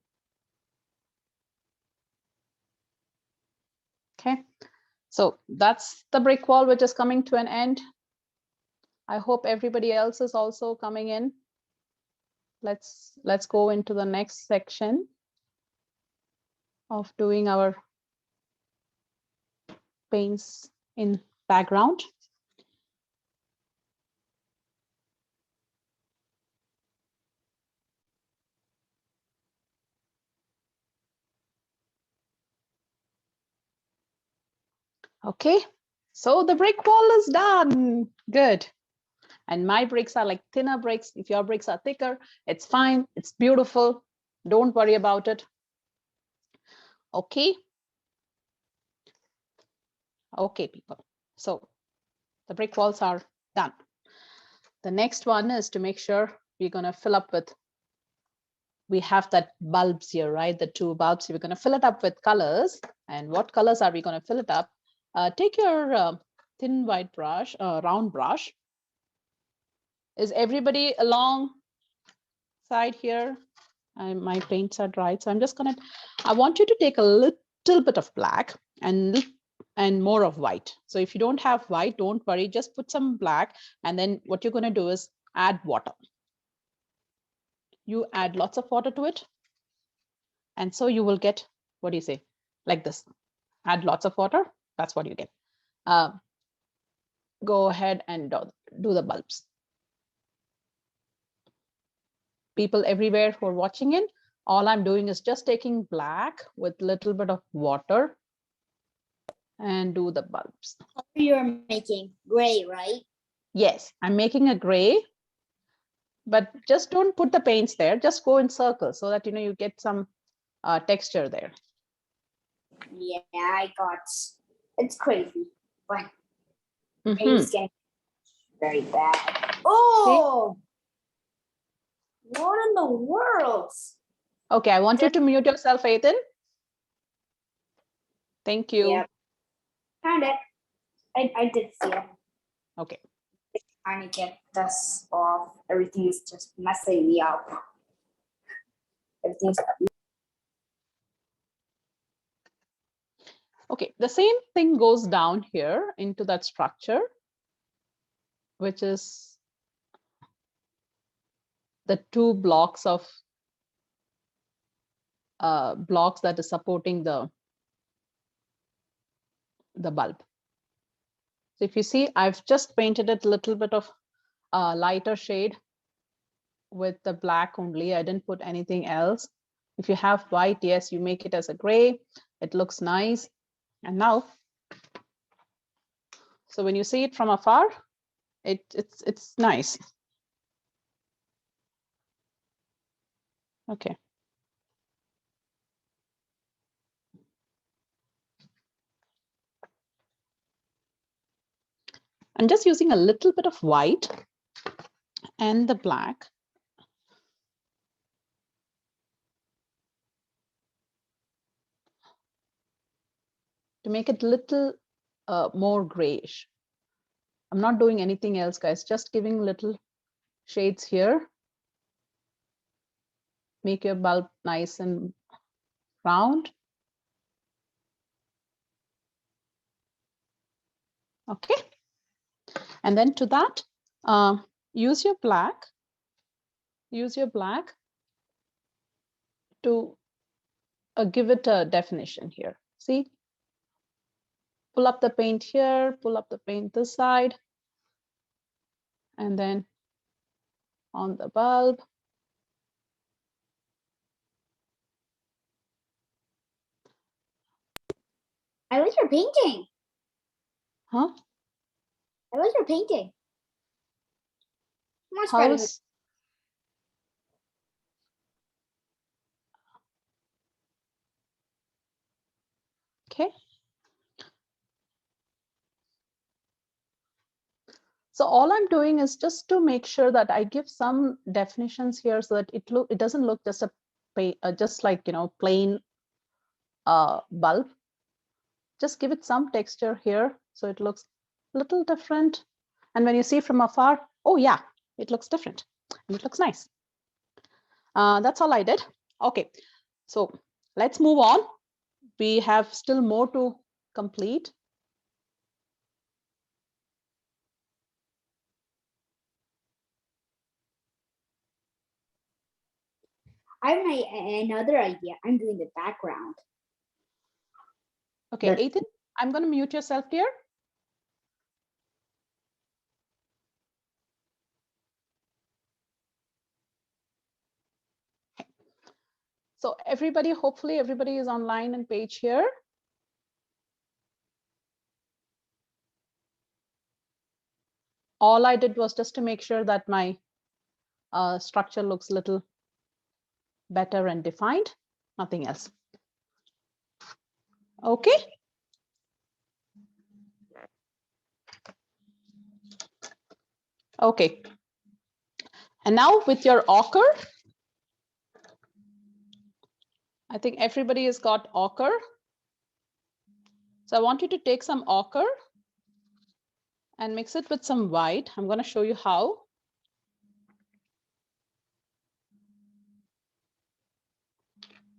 Okay, so that's the brick wall, which is coming to an end. I hope everybody else is also coming in. Let's go into the next section of doing our paints in background. Okay, so the brick wall is done. Good. And my bricks are like thinner bricks. If your bricks are thicker, it's fine. It's beautiful. Don't worry about it. Okay. Okay, people. So the brick walls are done. The next one is to make sure we're going to fill up with, we have that bulbs here, right? The two bulbs. We're going to fill it up with colors. And what colors are we going to fill it up? Take your thin white brush, round brush. Is everybody along side here? My paints are dried, so I'm just gonna, I want you to take a little bit of black and more of white. So if you don't have white, don't worry, just put some black. And then what you're gonna do is add water. You add lots of water to it. And so you will get, what do you say? Like this, add lots of water. That's what you get. Go ahead and do the bulbs. People everywhere who are watching in, all I'm doing is just taking black with a little bit of water and do the bulbs.
You're making gray, right?
Yes, I'm making a gray, but just don't put the paints there. Just go in circles so that you get some texture there.
Yeah, I got. It's crazy, but
Mm-hmm.
getting very bad. Oh, what in the world?
Okay, I want you to mute yourself, Ethan. Thank you.
Yeah, found it. I did see it.
Okay.
Trying to get this off. Everything is just messing me up. Everything's
Okay, the same thing goes down here into that structure, which is the two blocks of blocks that is supporting the bulb. So if you see, I've just painted it a little bit of lighter shade with the black only. I didn't put anything else. If you have white, yes, you make it as a gray. It looks nice. And now, so when you see it from afar, it's nice. Okay. I'm just using a little bit of white and the black. To make it a little more grayish. I'm not doing anything else, guys, just giving little shades here. Make your bulb nice and round. Okay. And then to that, use your black. Use your black to give it a definition here. See, pull up the paint here, pull up the paint this side, and then on the bulb.
I like your painting.
Huh?
I like your painting. More spread it.
How's okay? So all I'm doing is just to make sure that I give some definitions here so that it doesn't look just just like, you know, plain bulb. Just give it some texture here so it looks a little different. And when you see from afar, oh yeah, it looks different and it looks nice. That's all I did. Okay, so let's move on. We have still more to complete.
I have another idea. I'm doing the background.
Okay,
But-
Ethan, I'm going to mute yourself here. So everybody, hopefully everybody is online and page here. All I did was just to make sure that my structure looks a little better and defined, nothing else. Okay. Okay. And now with your ochre, I think everybody has got ochre. So I want you to take some ochre and mix it with some white. I'm going to show you how.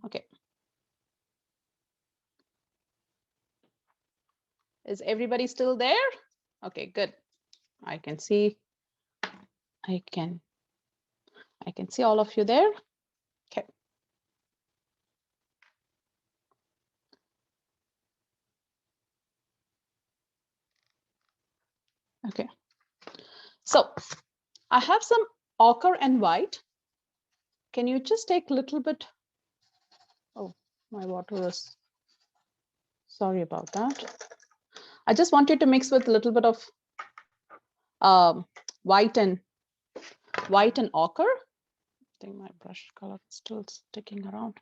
Okay. Is everybody still there? Okay, good. I can see, I can see all of you there. Okay. Okay. So I have some ochre and white. Can you just take a little bit? Oh, my water is, sorry about that. I just want you to mix with a little bit of white and ochre. I think my brush color is still sticking around.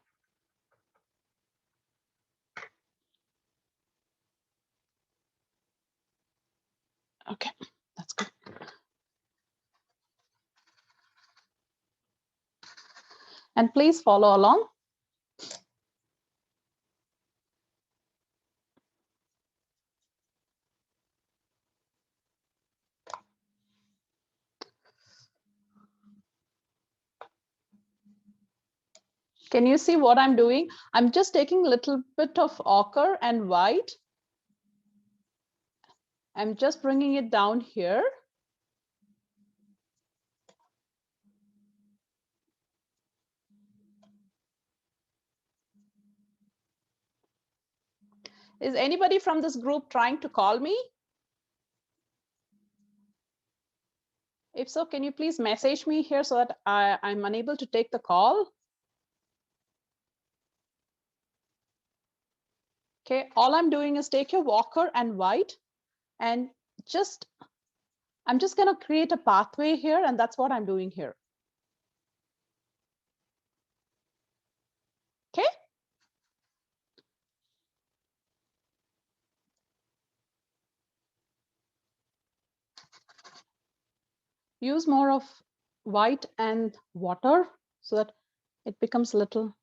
Okay, that's good. And please follow along. Can you see what I'm doing? I'm just taking a little bit of ochre and white. I'm just bringing it down here. Is anybody from this group trying to call me? If so, can you please message me here so that I'm unable to take the call? Okay, all I'm doing is take your ochre and white and I'm just going to create a pathway here, and that's what I'm doing here. Okay. Use more of white and water so that it becomes a little.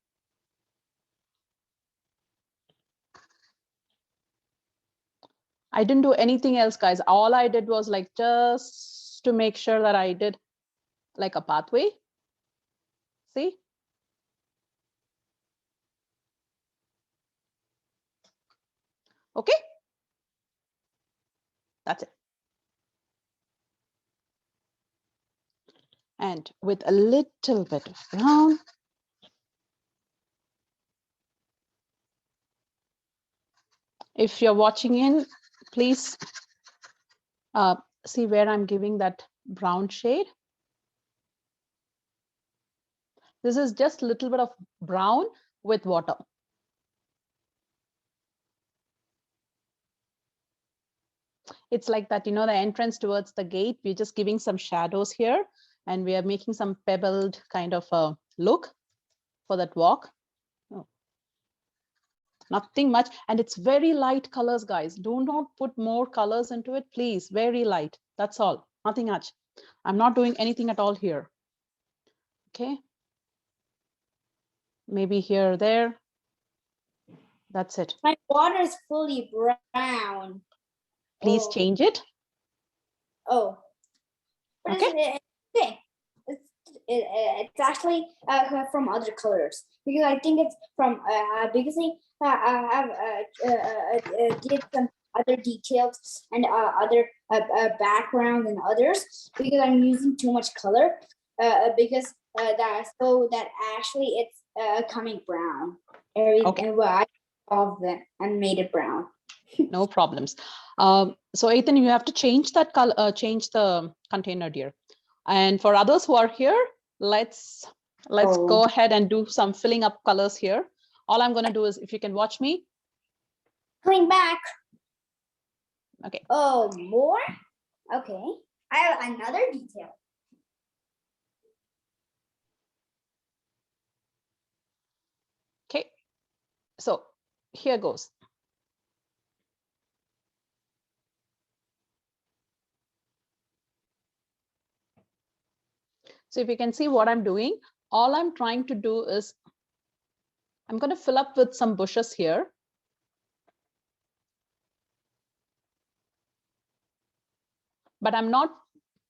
I didn't do anything else, guys. All I did was like just to make sure that I did like a pathway. See? Okay. That's it. And with a little bit of brown. If you're watching in, please see where I'm giving that brown shade. This is just a little bit of brown with water. It's like that, you know, the entrance towards the gate, we're just giving some shadows here and we are making some pebbled kind of a look for that walk. Oh. Nothing much. And it's very light colors, guys. Do not put more colors into it, please. Very light. That's all. Nothing much. I'm not doing anything at all here. Okay. Maybe here or there. That's it.
My water is fully brown.
Please
Oh.
change it.
Oh. But
Okay.
okay. It's actually from other colors because I think it's from because I have did some other details and other background and others because I'm using too much color because that actually it's coming brown.
Okay.
And I of them and made it brown.
No problems. So Ethan, you have to change that color, change the container, dear. And for others who are here, let's go ahead and do some filling up colors here. All I'm going to do is, if you can watch me.
Coming back.
Okay.
Oh, more? Okay. I have another detail.
Okay. So here goes. So if you can see what I'm doing, all I'm trying to do is I'm going to fill up with some bushes here. But I'm not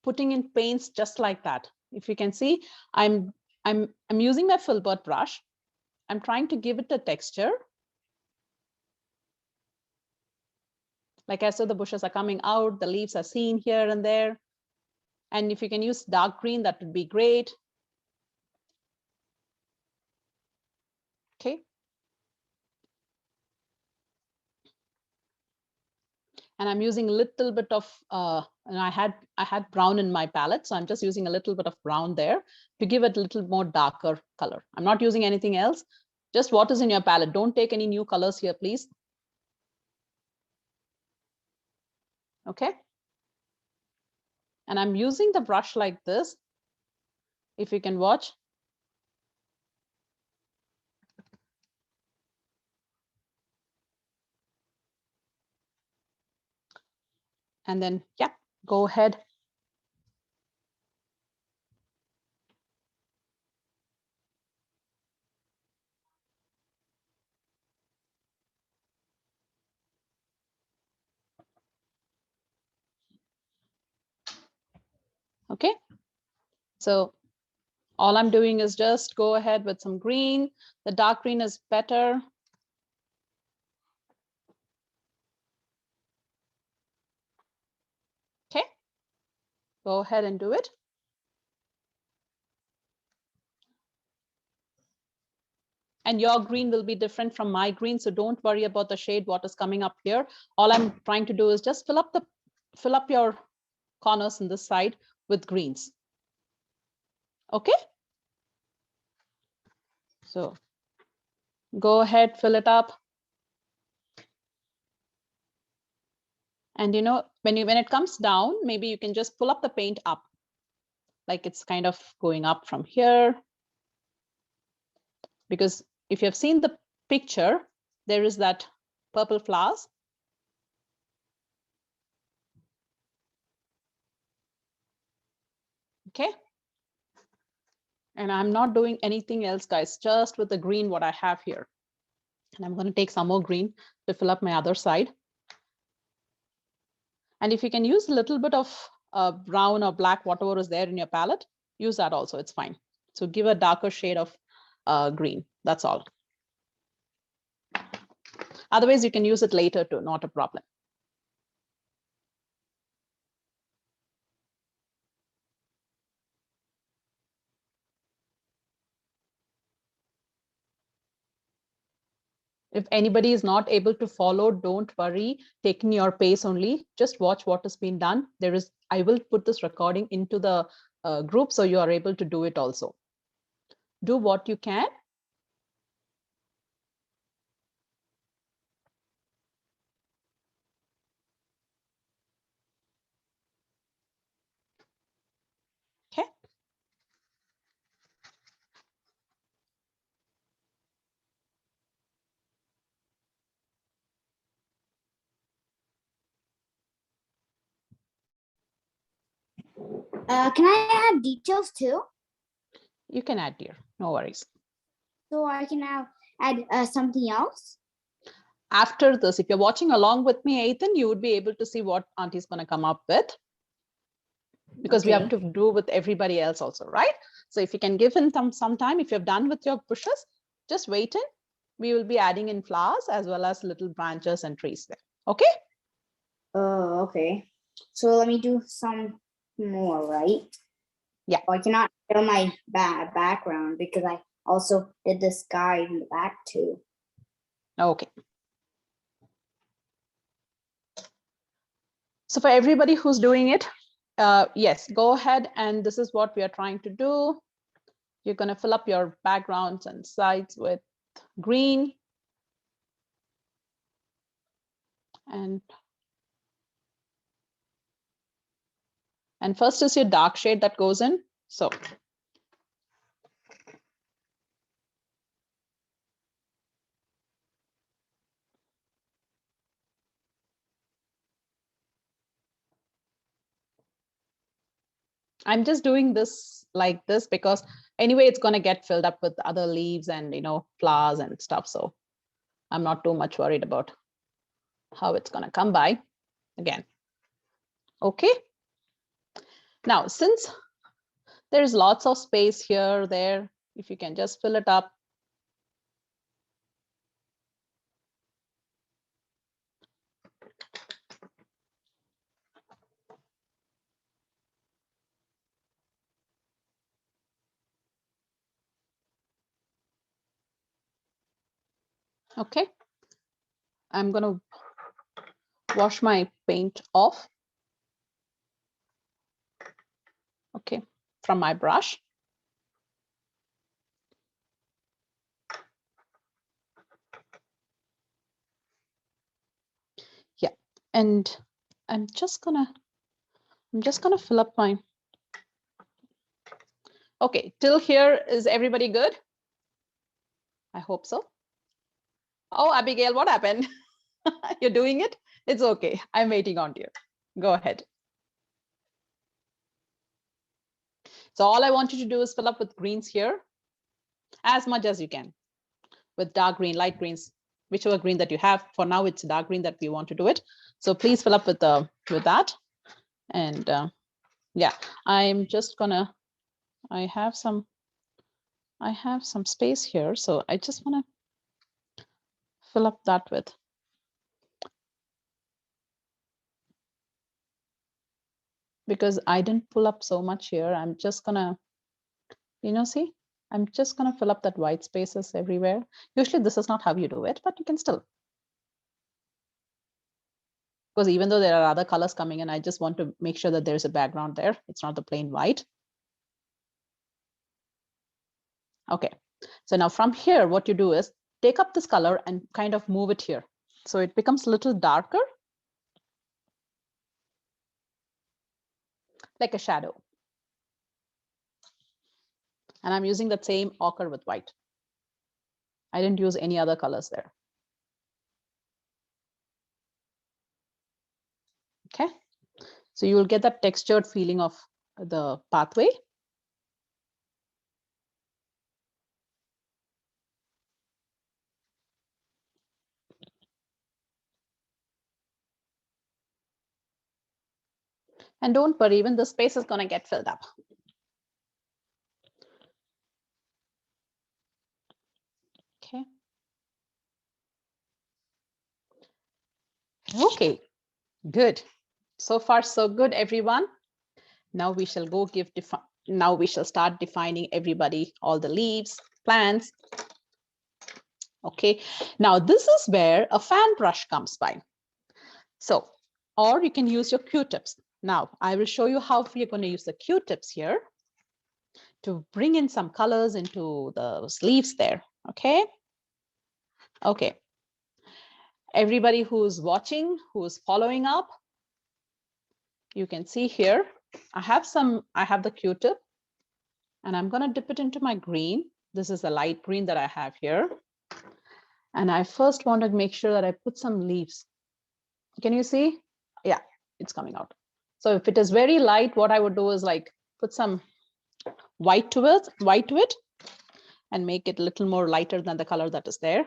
putting in paints just like that. If you can see, I'm using my Filbert brush. I'm trying to give it a texture. Like I said, the bushes are coming out, the leaves are seen here and there. And if you can use dark green, that would be great. Okay. And I'm using a little bit of, and I had brown in my palette, so I'm just using a little bit of brown there to give it a little more darker color. I'm not using anything else, just what is in your palette. Don't take any new colors here, please. Okay. And I'm using the brush like this. If you can watch. And then, yeah, go ahead. Okay. So all I'm doing is just go ahead with some green. The dark green is better. Okay. Go ahead and do it. And your green will be different from my green, so don't worry about the shade, what is coming up here. All I'm trying to do is just fill up your corners on this side with greens. Okay. So go ahead, fill it up. And you know, when it comes down, maybe you can just pull up the paint up. Like it's kind of going up from here. Because if you have seen the picture, there is that purple flowers. Okay. And I'm not doing anything else, guys, just with the green, what I have here. And I'm going to take some more green to fill up my other side. And if you can use a little bit of brown or black, whatever is there in your palette, use that also, it's fine. So give a darker shade of green, that's all. Otherwise, you can use it later too, not a problem. If anybody is not able to follow, don't worry, taking your pace only. Just watch what has been done. I will put this recording into the group so you are able to do it also. Do what you can. Okay.
Can I add details too?
You can add, dear. No worries.
So I can now add something else?
After this, if you're watching along with me, Ethan, you would be able to see what Auntie's going to come up with. Because we have to do with everybody else also, right? So if you can give in some time, if you're done with your bushes, just wait in. We will be adding in flowers as well as little branches and trees there. Okay?
Oh, okay. So let me do some more, right?
Yeah.
I cannot show my background because I also did the sky in the back too.
Okay. So for everybody who's doing it, yes, go ahead. And this is what we are trying to do. You're going to fill up your backgrounds and sides with green. And first is your dark shade that goes in. So I'm just doing this like this because anyway, it's going to get filled up with other leaves and, flowers and stuff. So I'm not too much worried about how it's going to come by again. Okay. Now, since there's lots of space here, there, if you can just fill it up. Okay. I'm going to wash my paint off. Okay, from my brush. Yeah, and I'm just gonna fill up my. Okay, till here, is everybody good? I hope so. Oh, Abigail, what happened? You're doing it? It's okay. I'm waiting on you. Go ahead. So all I want you to do is fill up with greens here as much as you can with dark green, light greens, whichever green that you have. For now, it's dark green that we want to do it. So please fill up with that. And yeah, I'm just gonna, I have some space here. So I just want to fill up that with. Because I didn't pull up so much here, I'm just gonna, see, I'm just gonna fill up that white spaces everywhere. Usually this is not how you do it, but you can still. Because even though there are other colors coming in, I just want to make sure that there's a background there. It's not the plain white. Okay, so now from here, what you do is take up this color and kind of move it here. So it becomes a little darker. Like a shadow. And I'm using that same ochre with white. I didn't use any other colors there. Okay, so you will get that textured feeling of the pathway. And don't worry, even the space is going to get filled up. Okay. Okay, good. So far, so good, everyone. Now we shall go now we shall start defining everybody, all the leaves, plants. Okay, now this is where a fan brush comes by. So, or you can use your Q-tips. Now, I will show you how we're going to use the Q-tips here to bring in some colors into the leaves there. Okay. Okay. Everybody who's watching, who's following up, you can see here, I have the Q-tip and I'm going to dip it into my green. This is the light green that I have here. And I first want to make sure that I put some leaves. Can you see? Yeah, it's coming out. So if it is very light, what I would do is like put some white to it and make it a little more lighter than the color that is there.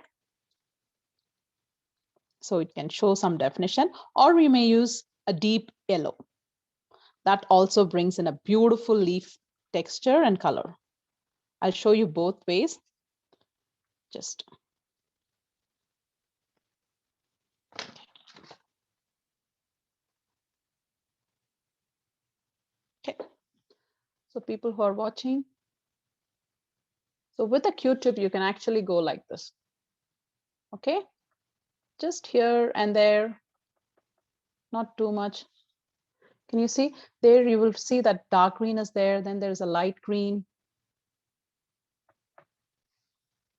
So it can show some definition, or we may use a deep yellow. That also brings in a beautiful leaf texture and color. I'll show you both ways. Just. Okay. So people who are watching. So with a Q-tip, you can actually go like this. Okay. Just here and there. Not too much. Can you see? There you will see that dark green is there. Then there's a light green.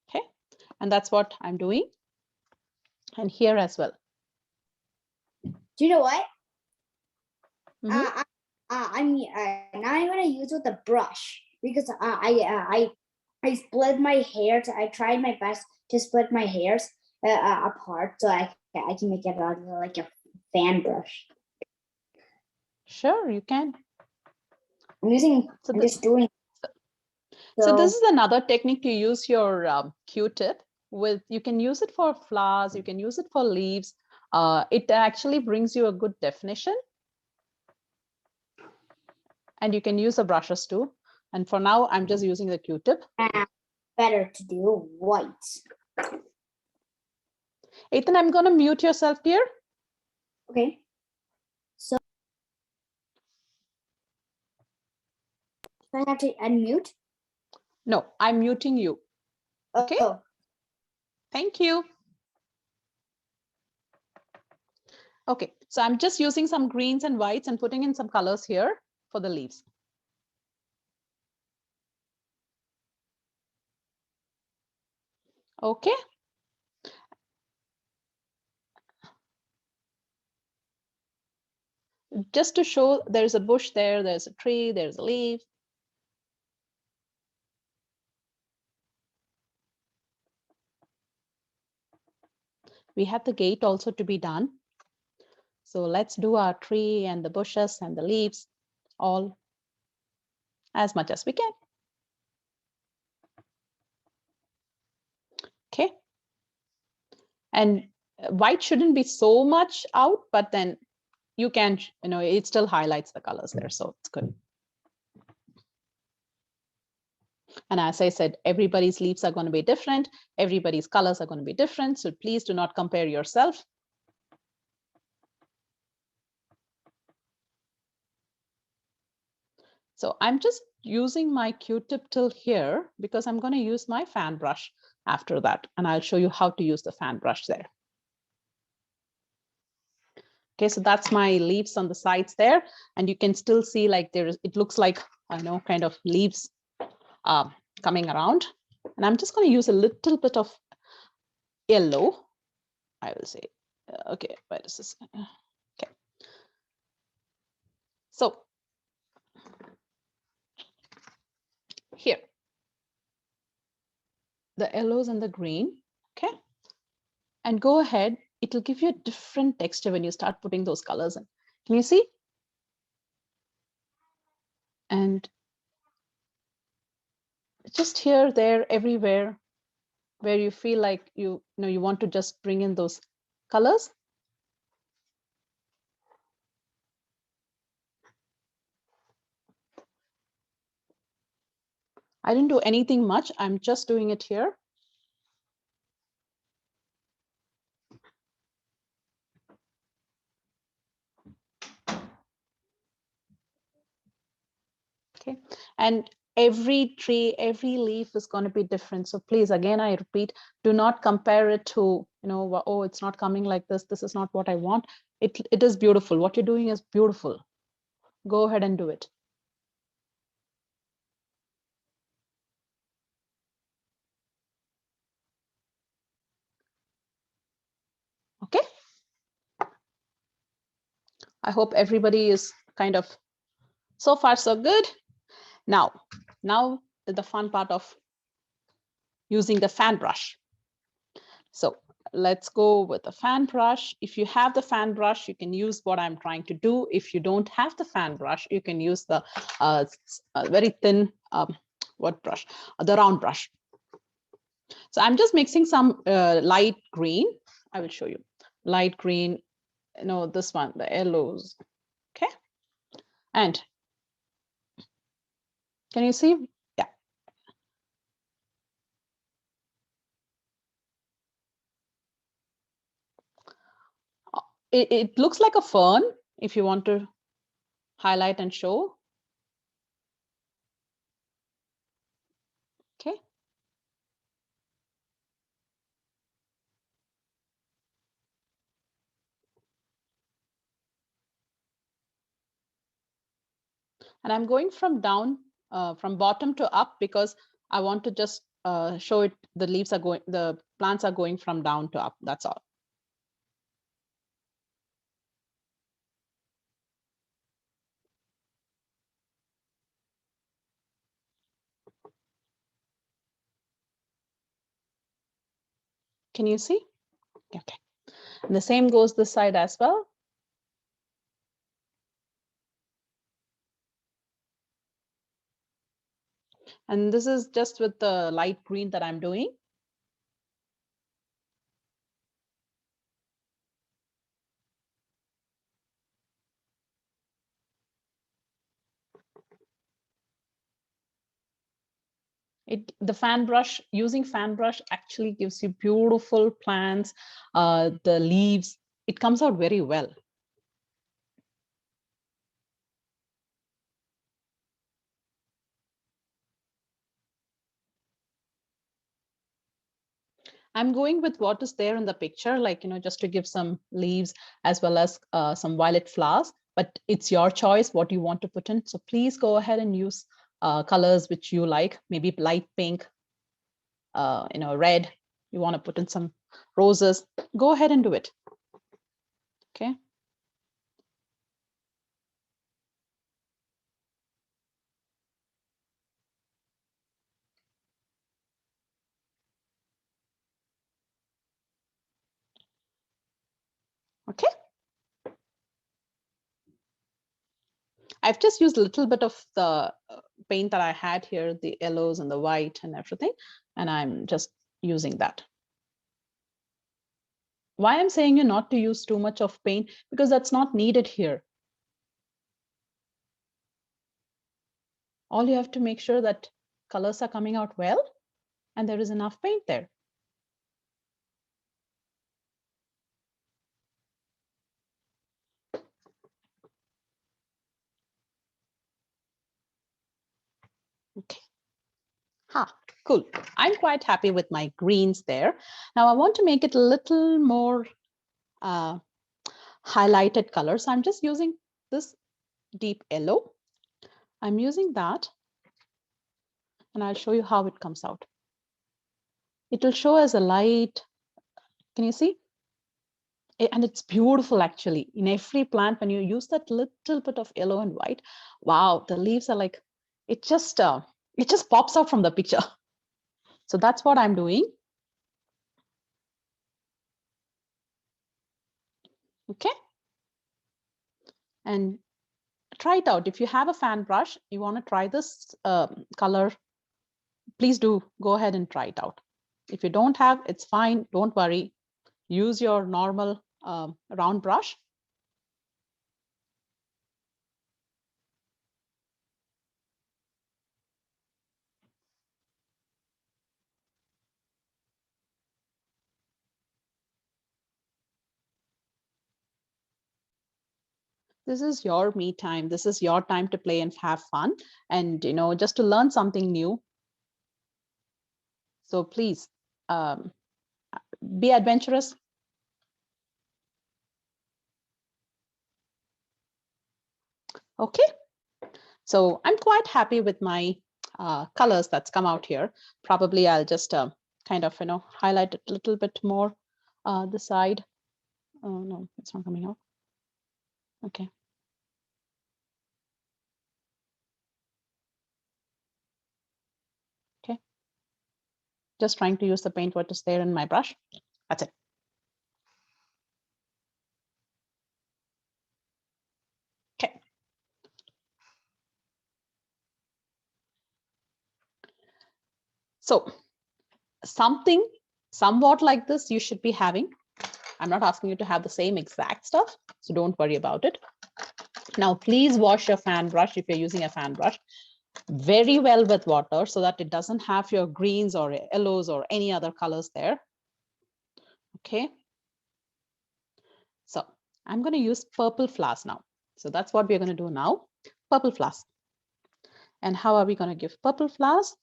Okay. And that's what I'm doing. And here as well.
Do you know what?
Mhm.
Now I'm gonna use with a brush because I split my hair. I tried my best to split my hairs apart so I can make it like a fan brush.
Sure, you can.
I'm just doing.
So this is another technique to use your Q-tip with. You can use it for flowers. You can use it for leaves. It actually brings you a good definition. And you can use the brushes too. And for now, I'm just using the Q-tip.
Better to do white.
Ethan, I'm going to mute yourself here.
Okay. So I have to unmute.
No, I'm muting you. Okay.
Oh.
Thank you. Okay, so I'm just using some greens and whites and putting in some colors here for the leaves. Okay. Just to show there's a bush there, there's a tree, there's a leaf. We have the gate also to be done. So let's do our tree and the bushes and the leaves all as much as we can. Okay. And white shouldn't be so much out, but then you can, it still highlights the colors there. So it's good. And as I said, everybody's leaves are going to be different. Everybody's colors are going to be different. So please do not compare yourself. So I'm just using my Q-tip till here because I'm going to use my fan brush after that. And I'll show you how to use the fan brush there. Okay, so that's my leaves on the sides there. And you can still see like it looks like, kind of leaves coming around. And I'm just going to use a little bit of yellow, I will say. Okay, where is this? Okay. So here, the yellows and the green, okay? And go ahead, it'll give you a different texture when you start putting those colors in. Can you see? And just here, there, everywhere, where you feel like you want to just bring in those colors. I didn't do anything much. I'm just doing it here. Okay, and every tree, every leaf is going to be different. So please, again, I repeat, do not compare it to, oh, it's not coming like this. This is not what I want. It is beautiful. What you're doing is beautiful. Go ahead and do it. Okay. I hope everybody is kind of so far so good. Now the fun part of using the fan brush. So let's go with the fan brush. If you have the fan brush, you can use what I'm trying to do. If you don't have the fan brush, you can use the very thin, what brush? The round brush. So I'm just mixing some light green. I will show you. Light green, this one, the yellows. Okay. And can you see? Yeah. It looks like a fern if you want to highlight and show. Okay. And I'm going from bottom to up because I want to just show it. The plants are going from down to up. That's all. Can you see? Okay. And the same goes this side as well. And this is just with the light green that I'm doing. Using fan brush actually gives you beautiful plants, the leaves. It comes out very well. I'm going with what is there in the picture, like, just to give some leaves as well as some violet flowers, but it's your choice what you want to put in. So please go ahead and use colors which you like, maybe light pink, red. You want to put in some roses, go ahead and do it. Okay. Okay. I've just used a little bit of the paint that I had here, the yellows and the white and everything, and I'm just using that. Why I'm saying you not to use too much of paint, because that's not needed here. All you have to make sure that colors are coming out well and there is enough paint there. Okay. Cool. I'm quite happy with my greens there. Now I want to make it a little more highlighted color. So I'm just using this deep yellow. I'm using that and I'll show you how it comes out. It will show as a light. Can you see? And it's beautiful actually. In every plant, when you use that little bit of yellow and white, wow, the leaves are like, it just pops out from the picture. So that's what I'm doing. Okay. And try it out. If you have a fan brush, you want to try this color, please do go ahead and try it out. If you don't have, it's fine. Don't worry. Use your normal round brush. This is your me time. This is your time to play and have fun and, just to learn something new. So please be adventurous. Okay. So I'm quite happy with my colors that's come out here. Probably I'll just kind of, highlight it a little bit more the side. Oh, no, it's not coming out. Okay. Okay. Just trying to use the paint what is there in my brush. That's it. Okay. So something somewhat like this you should be having. I'm not asking you to have the same exact stuff, so don't worry about it. Now, please wash your fan brush if you're using a fan brush very well with water so that it doesn't have your greens or yellows or any other colors there. Okay. So I'm going to use purple flowers now. So that's what we're going to do now. Purple flowers. And how are we going to give purple flowers?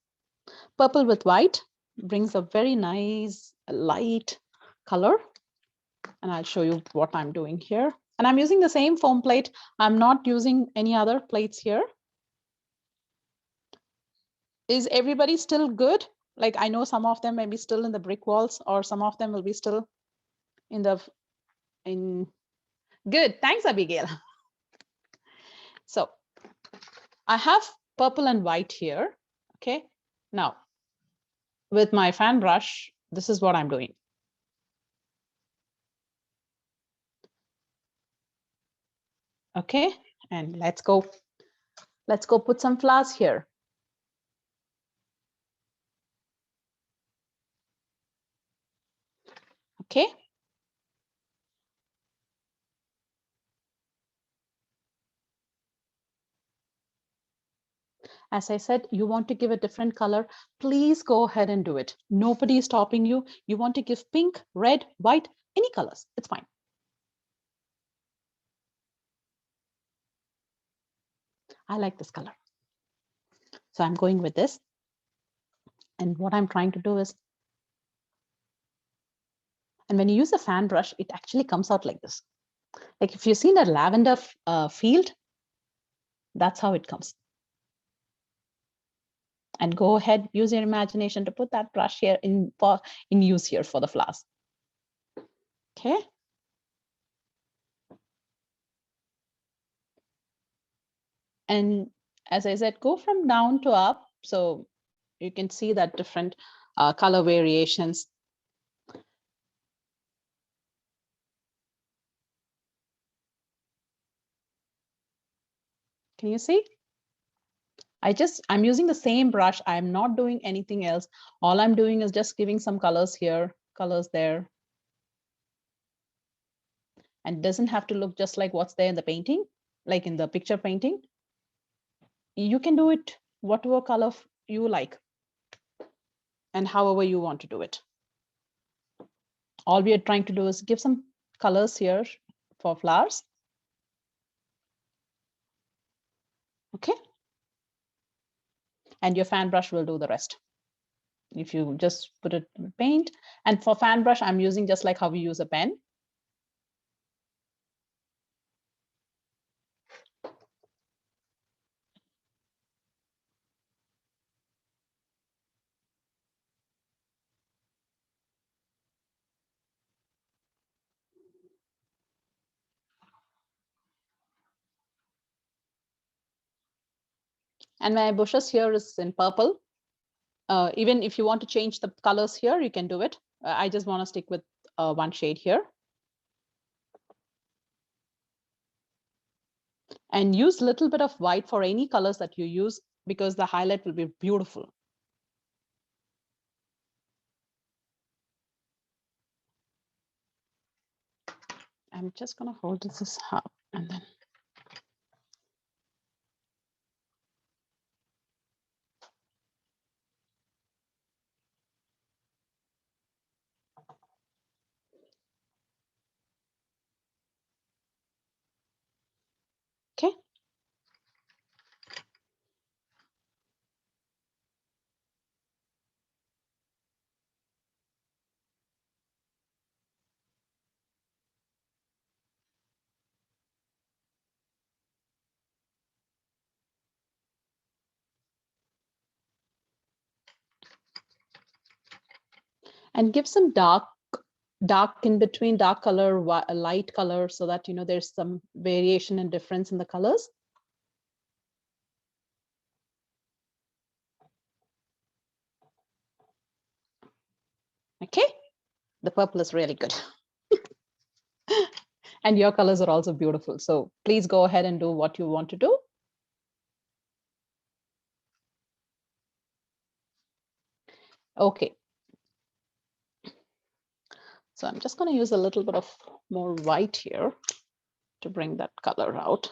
Purple with white brings a very nice light color. And I'll show you what I'm doing here. And I'm using the same foam plate. I'm not using any other plates here. Is everybody still good? Like, I know some of them may be still in the brick walls or some of them will be still in good. Thanks, Abigail. So I have purple and white here. Okay. Now with my fan brush, this is what I'm doing. Okay. And let's go put some flowers here. Okay. As I said, you want to give a different color, please go ahead and do it. Nobody is stopping you. You want to give pink, red, white, any colors, it's fine. I like this color. So I'm going with this. And what I'm trying to do is, and when you use a fan brush, it actually comes out like this. Like if you've seen a lavender field, that's how it comes. And go ahead, use your imagination to put that brush here in use here for the flowers. Okay. And as I said, go from down to up. So you can see that different color variations. Can you see? I'm using the same brush. I'm not doing anything else. All I'm doing is just giving some colors here, colors there. And it doesn't have to look just like what's there in the painting, like in the picture painting. You can do it whatever color you like and however you want to do it. All we are trying to do is give some colors here for flowers. Okay. And your fan brush will do the rest. If you just put it in paint, and for fan brush, I'm using just like how we use a pen. And my bushes here is in purple. Even if you want to change the colors here, you can do it. I just want to stick with one shade here. And use a little bit of white for any colors that you use, because the highlight will be beautiful. I'm just going to hold this up and then. and give some dark in between, dark color, light color, so that there's some variation and difference in the colors. Okay, the purple is really good. And your colors are also beautiful. So please go ahead and do what you want to do. Okay. So I'm just going to use a little bit of more white here to bring that color out.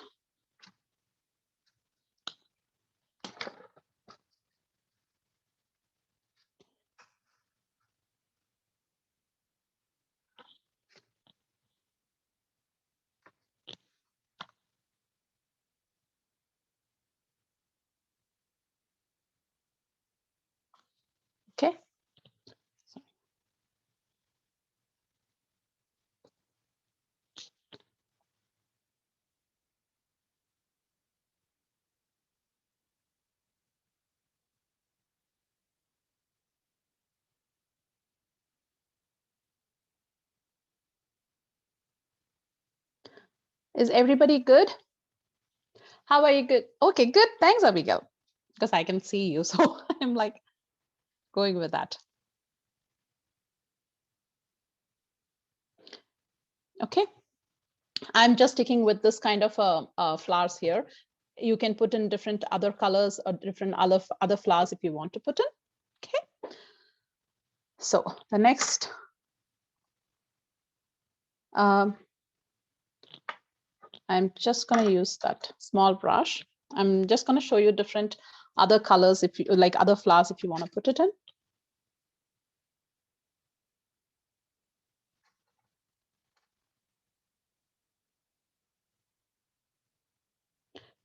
Okay. Is everybody good? How are you? Good. Okay, good. Thanks, Abigail, because I can see you. So I'm like going with that. Okay. I'm just sticking with this kind of flowers here. You can put in different other colors or different other flowers if you want to put in. Okay. So the next, I'm just going to use that small brush. I'm just going to show you different other colors, if you like, other flowers if you want to put it in.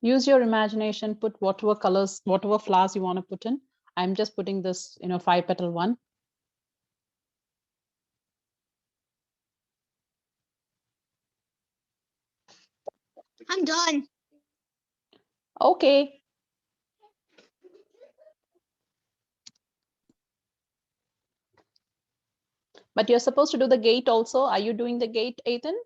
Use your imagination, put whatever colors, whatever flowers you want to put in. I'm just putting this, 5-petal one.
I'm done.
Okay. But you're supposed to do the gate also. Are you doing the gate, Ethan?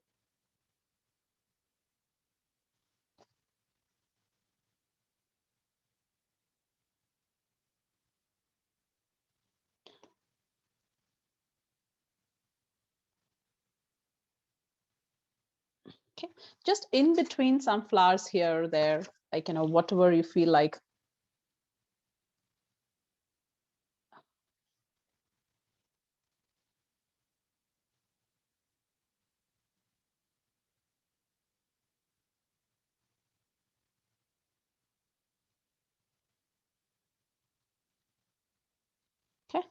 Okay, just in between some flowers here or there, like, whatever you feel like. Okay.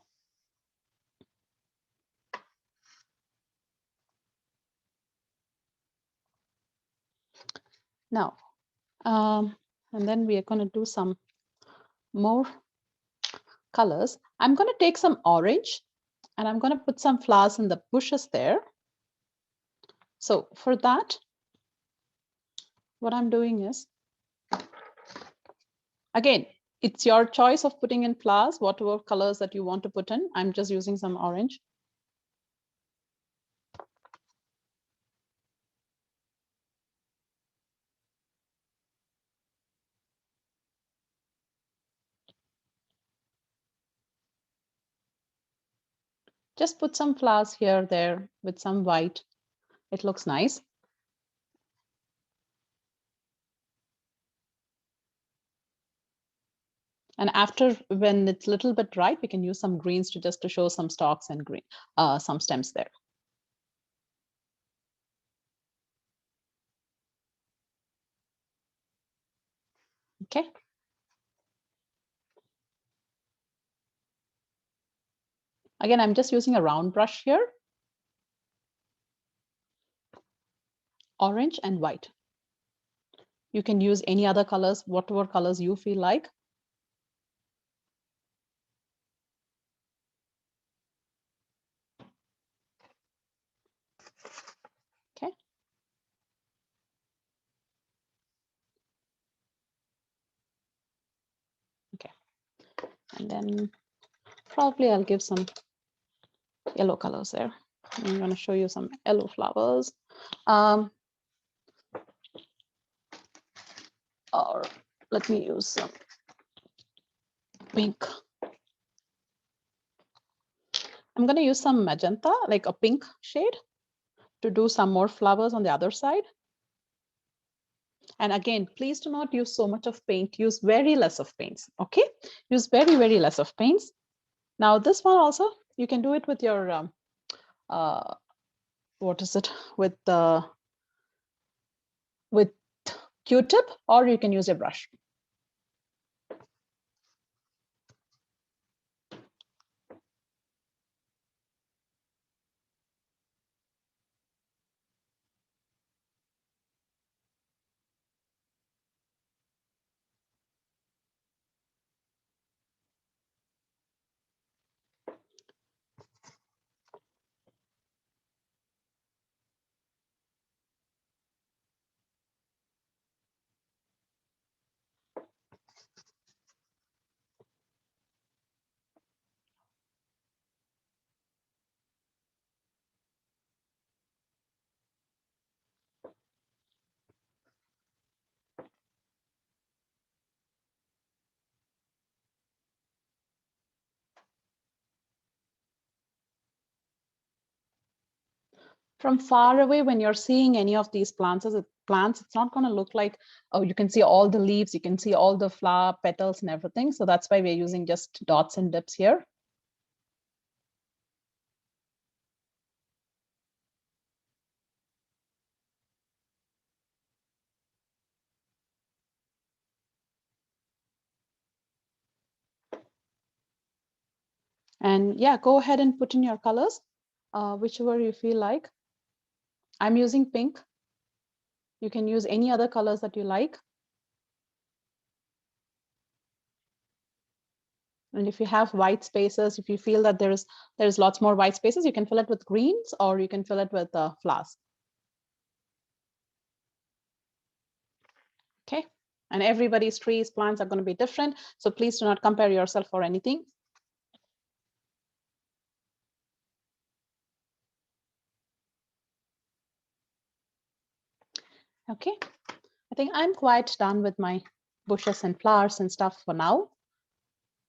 Now, and then we are going to do some more colors. I'm going to take some orange and I'm going to put some flowers in the bushes there. So for that, what I'm doing is, again, it's your choice of putting in flowers, whatever colors that you want to put in. I'm just using some orange. Just put some flowers here, there with some white. It looks nice. And after, when it's a little bit dry, we can use some greens to show some stalks and green, some stems there. Okay. Again, I'm just using a round brush here. Orange and white. You can use any other colors, whatever colors you feel like. Okay. Okay. And then probably I'll give some yellow colors there. I'm going to show you some yellow flowers. Or let me use some pink. I'm going to use some magenta, like a pink shade, to do some more flowers on the other side. And again, please do not use so much of paint. Use very less of paints, okay? Use very, very less of paints. Now this one also, you can do it with your, what is it? With Q-tip, or you can use a brush. From far away, when you're seeing any of these plants, it's not going to look like, oh, you can see all the leaves, you can see all the flower petals and everything. So that's why we're using just dots and dips here. And yeah, go ahead and put in your colors, whichever you feel like. I'm using pink. You can use any other colors that you like. And if you have white spaces, if you feel that there's lots more white spaces, you can fill it with greens, or you can fill it with flowers. Okay. And everybody's trees, plants are going to be different. So please do not compare yourself or anything. Okay. I think I'm quite done with my bushes and flowers and stuff for now.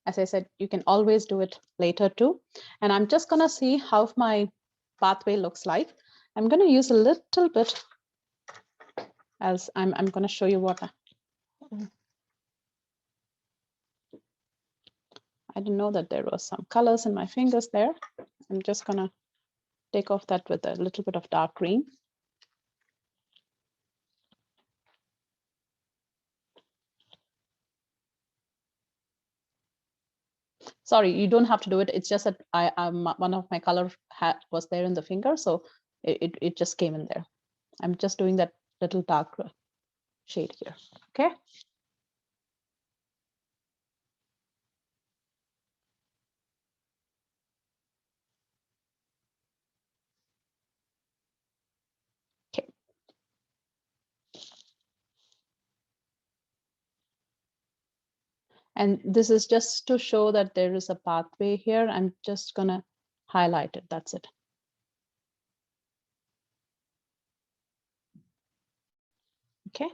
As I said, you can always do it later too. And I'm just going to see how my pathway looks like. I'm going to use a little bit, as I'm going to show you what I didn't know that there was some colors in my fingers there. I'm just going to take off that with a little bit of dark green. Sorry, you don't have to do it. It's just that one of my color was there in the finger, so it just came in there. I'm just doing that little dark shade here. Okay. Okay. And this is just to show that there is a pathway here. I'm just gonna highlight it. That's it. Okay.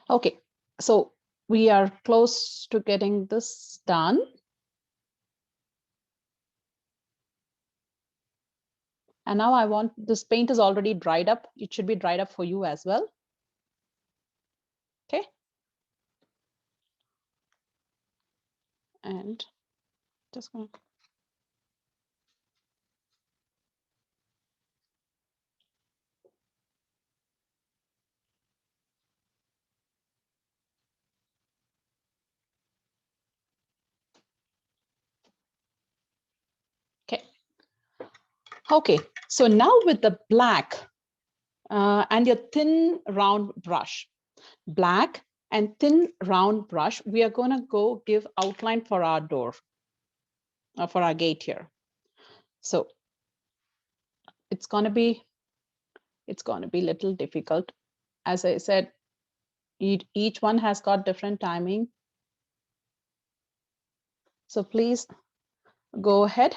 Okay, so we are close to getting this done. And now I want, this paint is already dried up. It should be dried up for you as well. Okay. And just gonna. Okay. Okay, so now with the black and your thin round brush, black and thin round brush, we are gonna go give outline for our door, for our gate here. So it's gonna be a little difficult. As I said, each one has got different timing. So please go ahead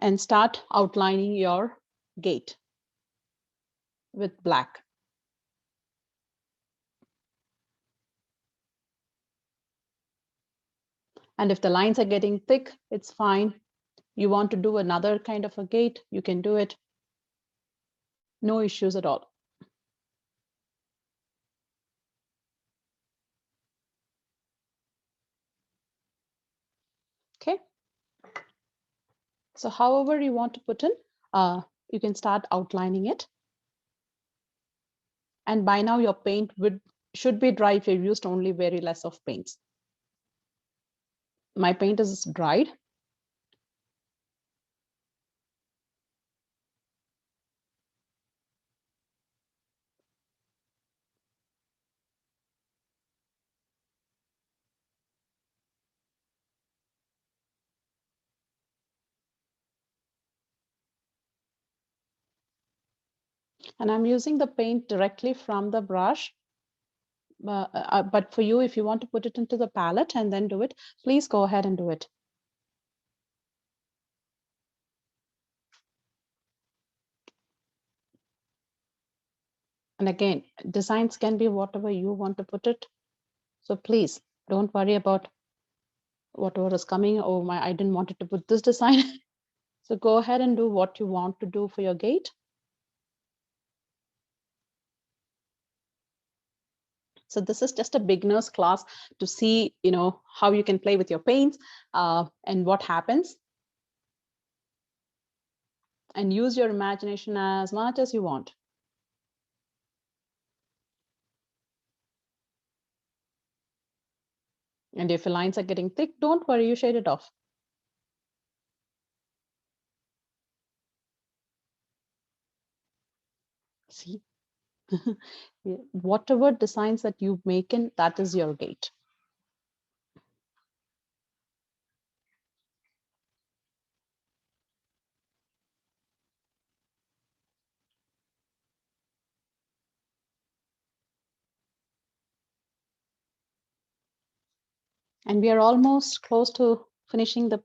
and start outlining your gate with black. And if the lines are getting thick, it's fine. You want to do another kind of a gate, you can do it. No issues at all. Okay. So however you want to put in, you can start outlining it. And by now your paint should be dry if you've used only very less of paints. My paint is dried. And I'm using the paint directly from the brush. But for you, if you want to put it into the palette and then do it, please go ahead and do it. And again, designs can be whatever you want to put it. So please don't worry about whatever is coming. Oh my, I didn't want it to put this design. So go ahead and do what you want to do for your gate. So this is just a beginner's class to see, how you can play with your paints and what happens. And use your imagination as much as you want. And if your lines are getting thick, don't worry, you shade it off. See, whatever designs that you make in, that is your gate. And we are almost close to finishing the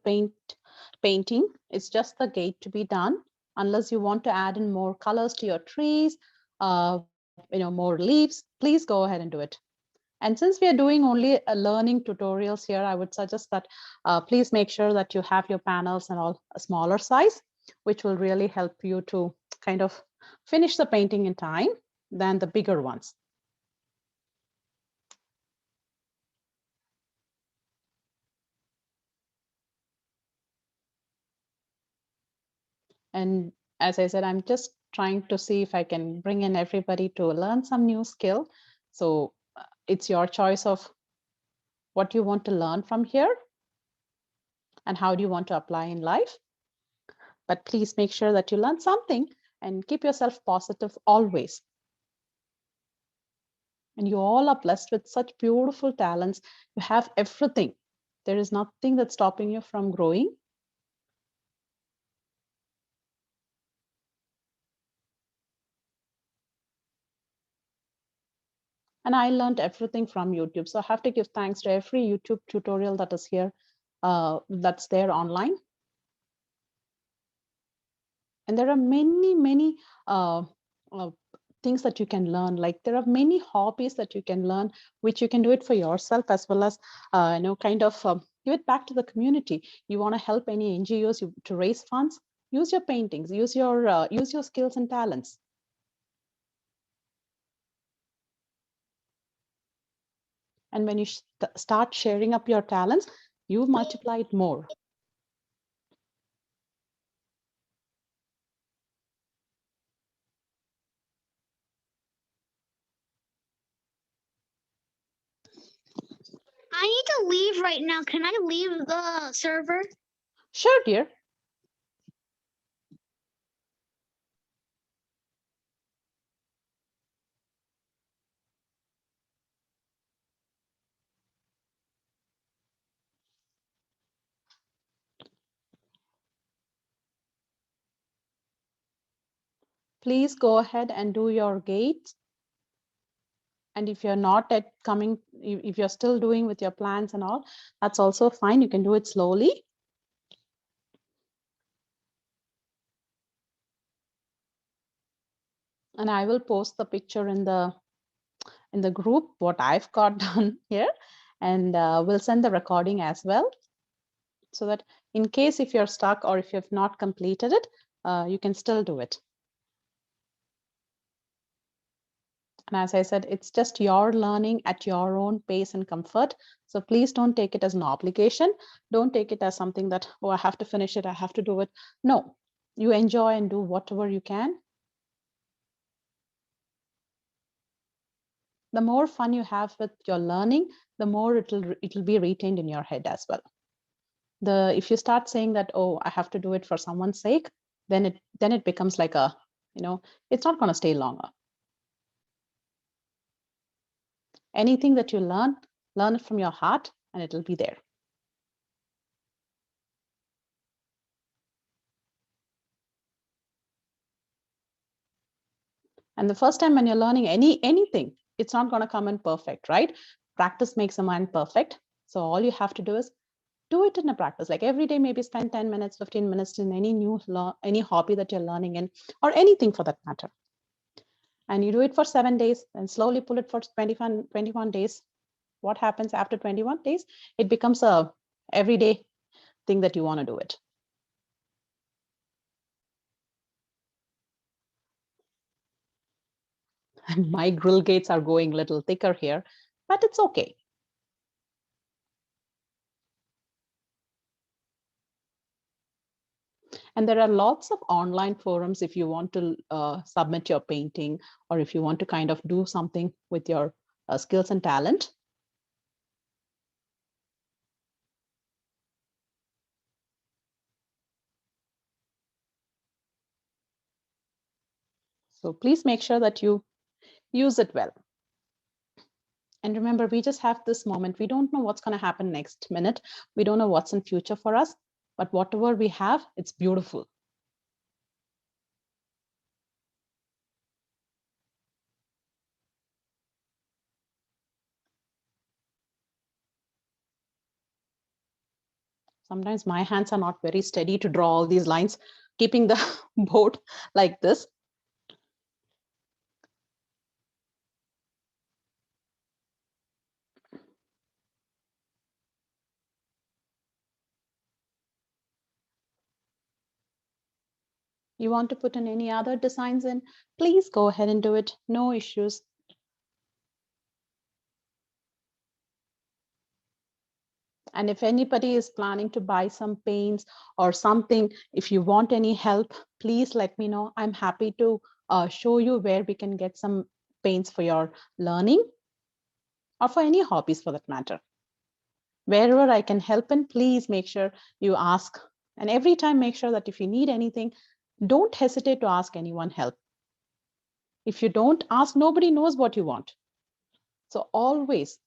painting. It's just the gate to be done, unless you want to add in more colors to your trees, more leaves, please go ahead and do it. And since we are doing only learning tutorials here, I would suggest that please make sure that you have your panels and all a smaller size, which will really help you to kind of finish the painting in time than the bigger ones. And as I said, I'm just trying to see if I can bring in everybody to learn some new skill. So it's your choice of what you want to learn from here and how do you want to apply in life. But please make sure that you learn something and keep yourself positive always. And you all are blessed with such beautiful talents. You have everything. There is nothing that's stopping you from growing. And I learned everything from YouTube. So I have to give thanks to every YouTube tutorial that is here, that's there online. And there are many things that you can learn. Like there are many hobbies that you can learn, which you can do it for yourself as well as kind of give it back to the community. You want to help any NGOs to raise funds, use your paintings, use your skills and talents. And when you start sharing up your talents, you multiply it more.
I need to leave right now. Can I leave the server?
Sure, dear. Please go ahead and do your gates. And if you're not at coming, if you're still doing with your plans and all, that's also fine. You can do it slowly. And I will post the picture in the group, what I've got done here, and we'll send the recording as well, so that in case if you're stuck or if you've not completed it, you can still do it. And as I said, it's just your learning at your own pace and comfort. So please don't take it as an obligation. Don't take it as something that, oh, I have to finish it, I have to do it. No, you enjoy and do whatever you can. The more fun you have with your learning, the more it'll be retained in your head as well. If you start saying that, oh, I have to do it for someone's sake, then it becomes like a, it's not going to stay longer. Anything that you learn it from your heart and it'll be there. And the first time when you're learning anything, it's not going to come in perfect, right? Practice makes a man perfect. So all you have to do is do it in a practice. Like every day, maybe spend 10 minutes, 15 minutes in any hobby that you're learning in, or anything for that matter. And you do it for 7 days and slowly pull it for 21 days. What happens after 21 days? It becomes a everyday thing that you want to do it. My grill gates are going a little thicker here, but it's okay. And there are lots of online forums if you want to submit your painting, or if you want to kind of do something with your skills and talent. So please make sure that you use it well. And remember, we just have this moment. We don't know what's going to happen next minute. We don't know what's in future for us, but whatever we have, it's beautiful. Sometimes my hands are not very steady to draw all these lines, keeping the board like this. You want to put in any other designs in, please go ahead and do it. No issues. And if anybody is planning to buy some paints or something, if you want any help, please let me know. I'm happy to show you where we can get some paints for your learning or for any hobbies for that matter. Wherever I can help in, please make sure you ask. And every time, make sure that if you need anything, don't hesitate to ask anyone help. If you don't ask, nobody knows what you want. So always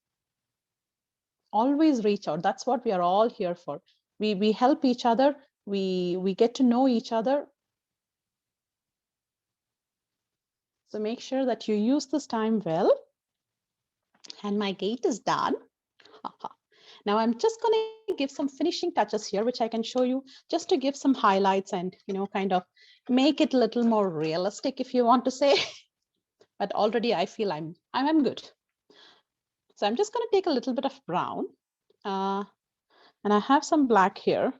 reach out. That's what we are all here for. We help each other. We get to know each other. So make sure that you use this time well. And my gate is done. Now I'm just going to give some finishing touches here, which I can show you just to give some highlights and, kind of make it a little more realistic, if you want to say. But already I feel I'm good. So I'm just going to take a little bit of brown. And I have some black here.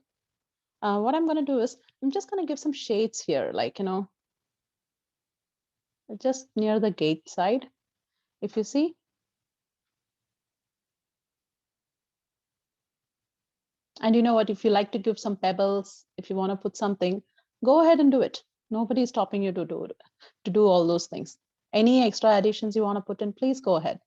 What I'm going to do is I'm just going to give some shades here, like, just near the gate side, if you see. And you know what, if you like to give some pebbles, if you want to put something, go ahead and do it. Nobody is stopping you to do all those things. Any extra additions you want to put in, please go ahead.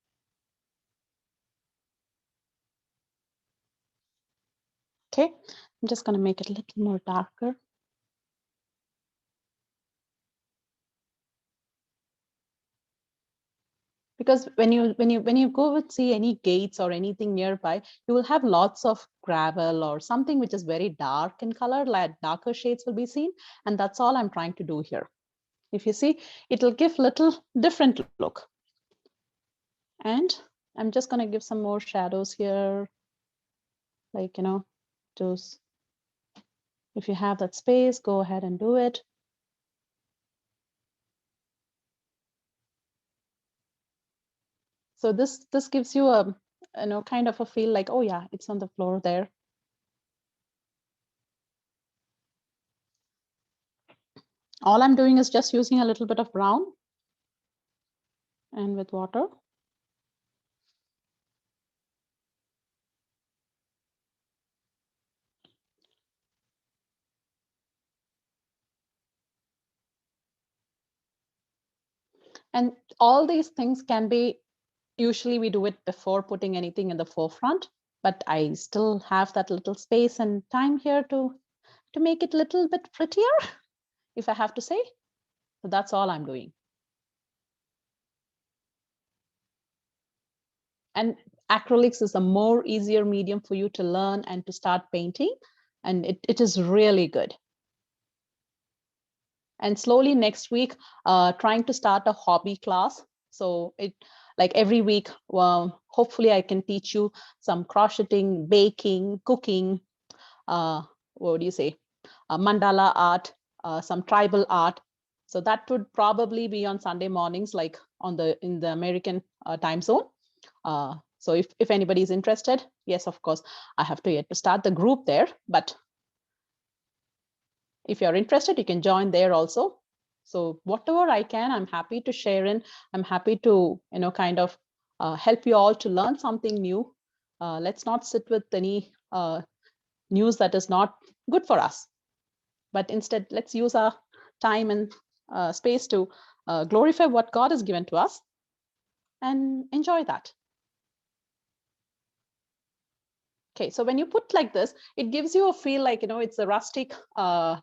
Okay, I'm just going to make it a little more darker. Because when you go and see any gates or anything nearby, you will have lots of gravel or something which is very dark in color, like darker shades will be seen. And that's all I'm trying to do here. If you see, it'll give little different look. And I'm just going to give some more shadows here. Like, just if you have that space, go ahead and do it. So this gives you a, kind of a feel like, oh yeah, it's on the floor there. All I'm doing is just using a little bit of brown and with water. And all these things can be, usually we do it before putting anything in the forefront, but I still have that little space and time here to make it a little bit prettier, if I have to say. So that's all I'm doing. And acrylics is a more easier medium for you to learn and to start painting. And it is really good. And slowly next week, trying to start a hobby class. So it, like every week, well, hopefully I can teach you some crocheting, baking, cooking, what do you say, mandala art, some tribal art. So that would probably be on Sunday mornings, like in the American time zone. So if anybody's interested, yes, of course, I have to yet to start the group there, but if you're interested, you can join there also. So whatever I can, I'm happy to share in. I'm happy to, kind of help you all to learn something new. Let's not sit with any news that is not good for us, but instead let's use our time and space to glorify what God has given to us and enjoy that. Okay, so when you put like this, it gives you a feel like, it's a rustic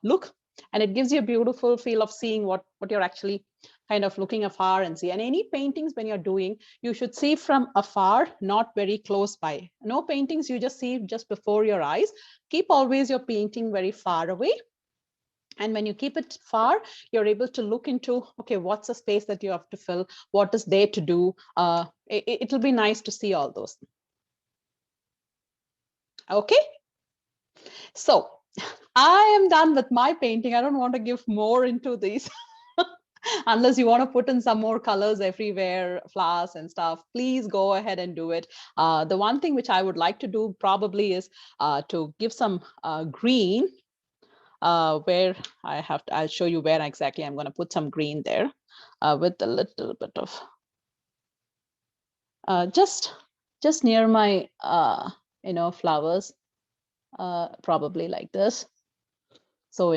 look, and it gives you a beautiful feel of seeing what you're actually kind of looking afar and see. And any paintings when you're doing, you should see from afar, not very close by. No paintings you just see just before your eyes. Keep always your painting very far away. And when you keep it far, you're able to look into, okay, what's the space that you have to fill? What is there to do? It'll be nice to see all those. Okay, so I am done with my painting. I don't want to give more into these unless you want to put in some more colors everywhere, flowers and stuff. Please go ahead and do it. The one thing which I would like to do probably is to give some green, where I'll show you where exactly I'm going to put some green there with a little bit of just near my flowers, probably like this. So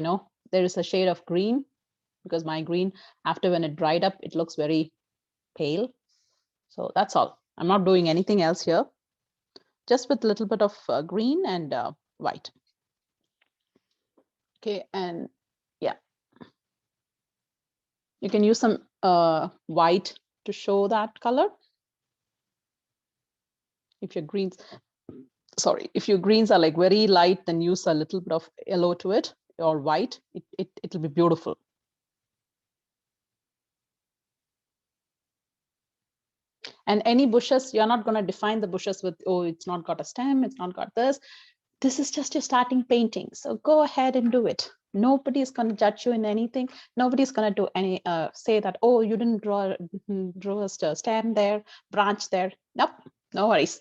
there is a shade of green, because my green, after when it dried up, it looks very pale. So that's all. I'm not doing anything else here, just with a little bit of green and white. Okay, and yeah, you can use some white to show that color. If your greens, if your greens are like very light, then use a little bit of yellow to it, or white. It'll be beautiful. And any bushes, you're not going to define the bushes with, oh, it's not got a stem, it's not got this. This is just your starting painting. So go ahead and do it. Nobody is going to judge you in anything. Nobody's going to do any, say that, oh, you didn't draw a stem there, branch there. Nope, no worries.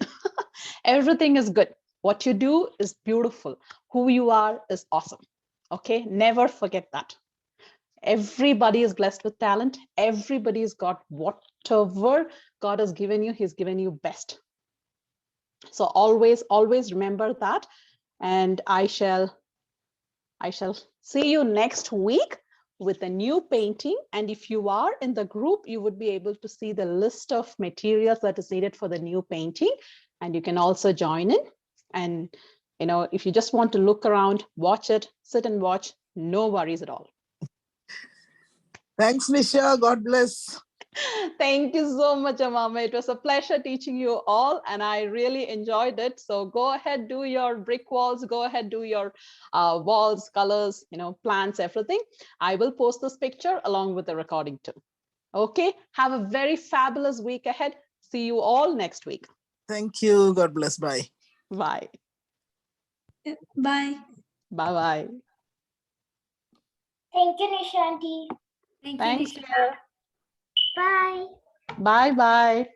Everything is good. What you do is beautiful. Who you are is awesome. Okay, never forget that. Everybody is blessed with talent. Everybody's got whatever God has given you, he's given you best. So always remember that. And I shall see you next week with a new painting. And if you are in the group, you would be able to see the list of materials that is needed for the new painting. And you can also join in. And if you just want to look around, watch it, sit and watch, no worries at all.
Thanks, Nisha. God bless.
Thank you so much, Amama. It was a pleasure teaching you all, and I really enjoyed it. So go ahead, do your brick walls, go ahead, do your walls, colors, plants, everything. I will post this picture along with the recording too. Okay, have a very fabulous week ahead. see you all next week.
Thank you. God bless. Bye.
Bye.
Bye.
Bye-bye.
Thank you, Nisha Auntie.
Thank you,
Thanks.
Nisha.
Bye.
Bye-bye.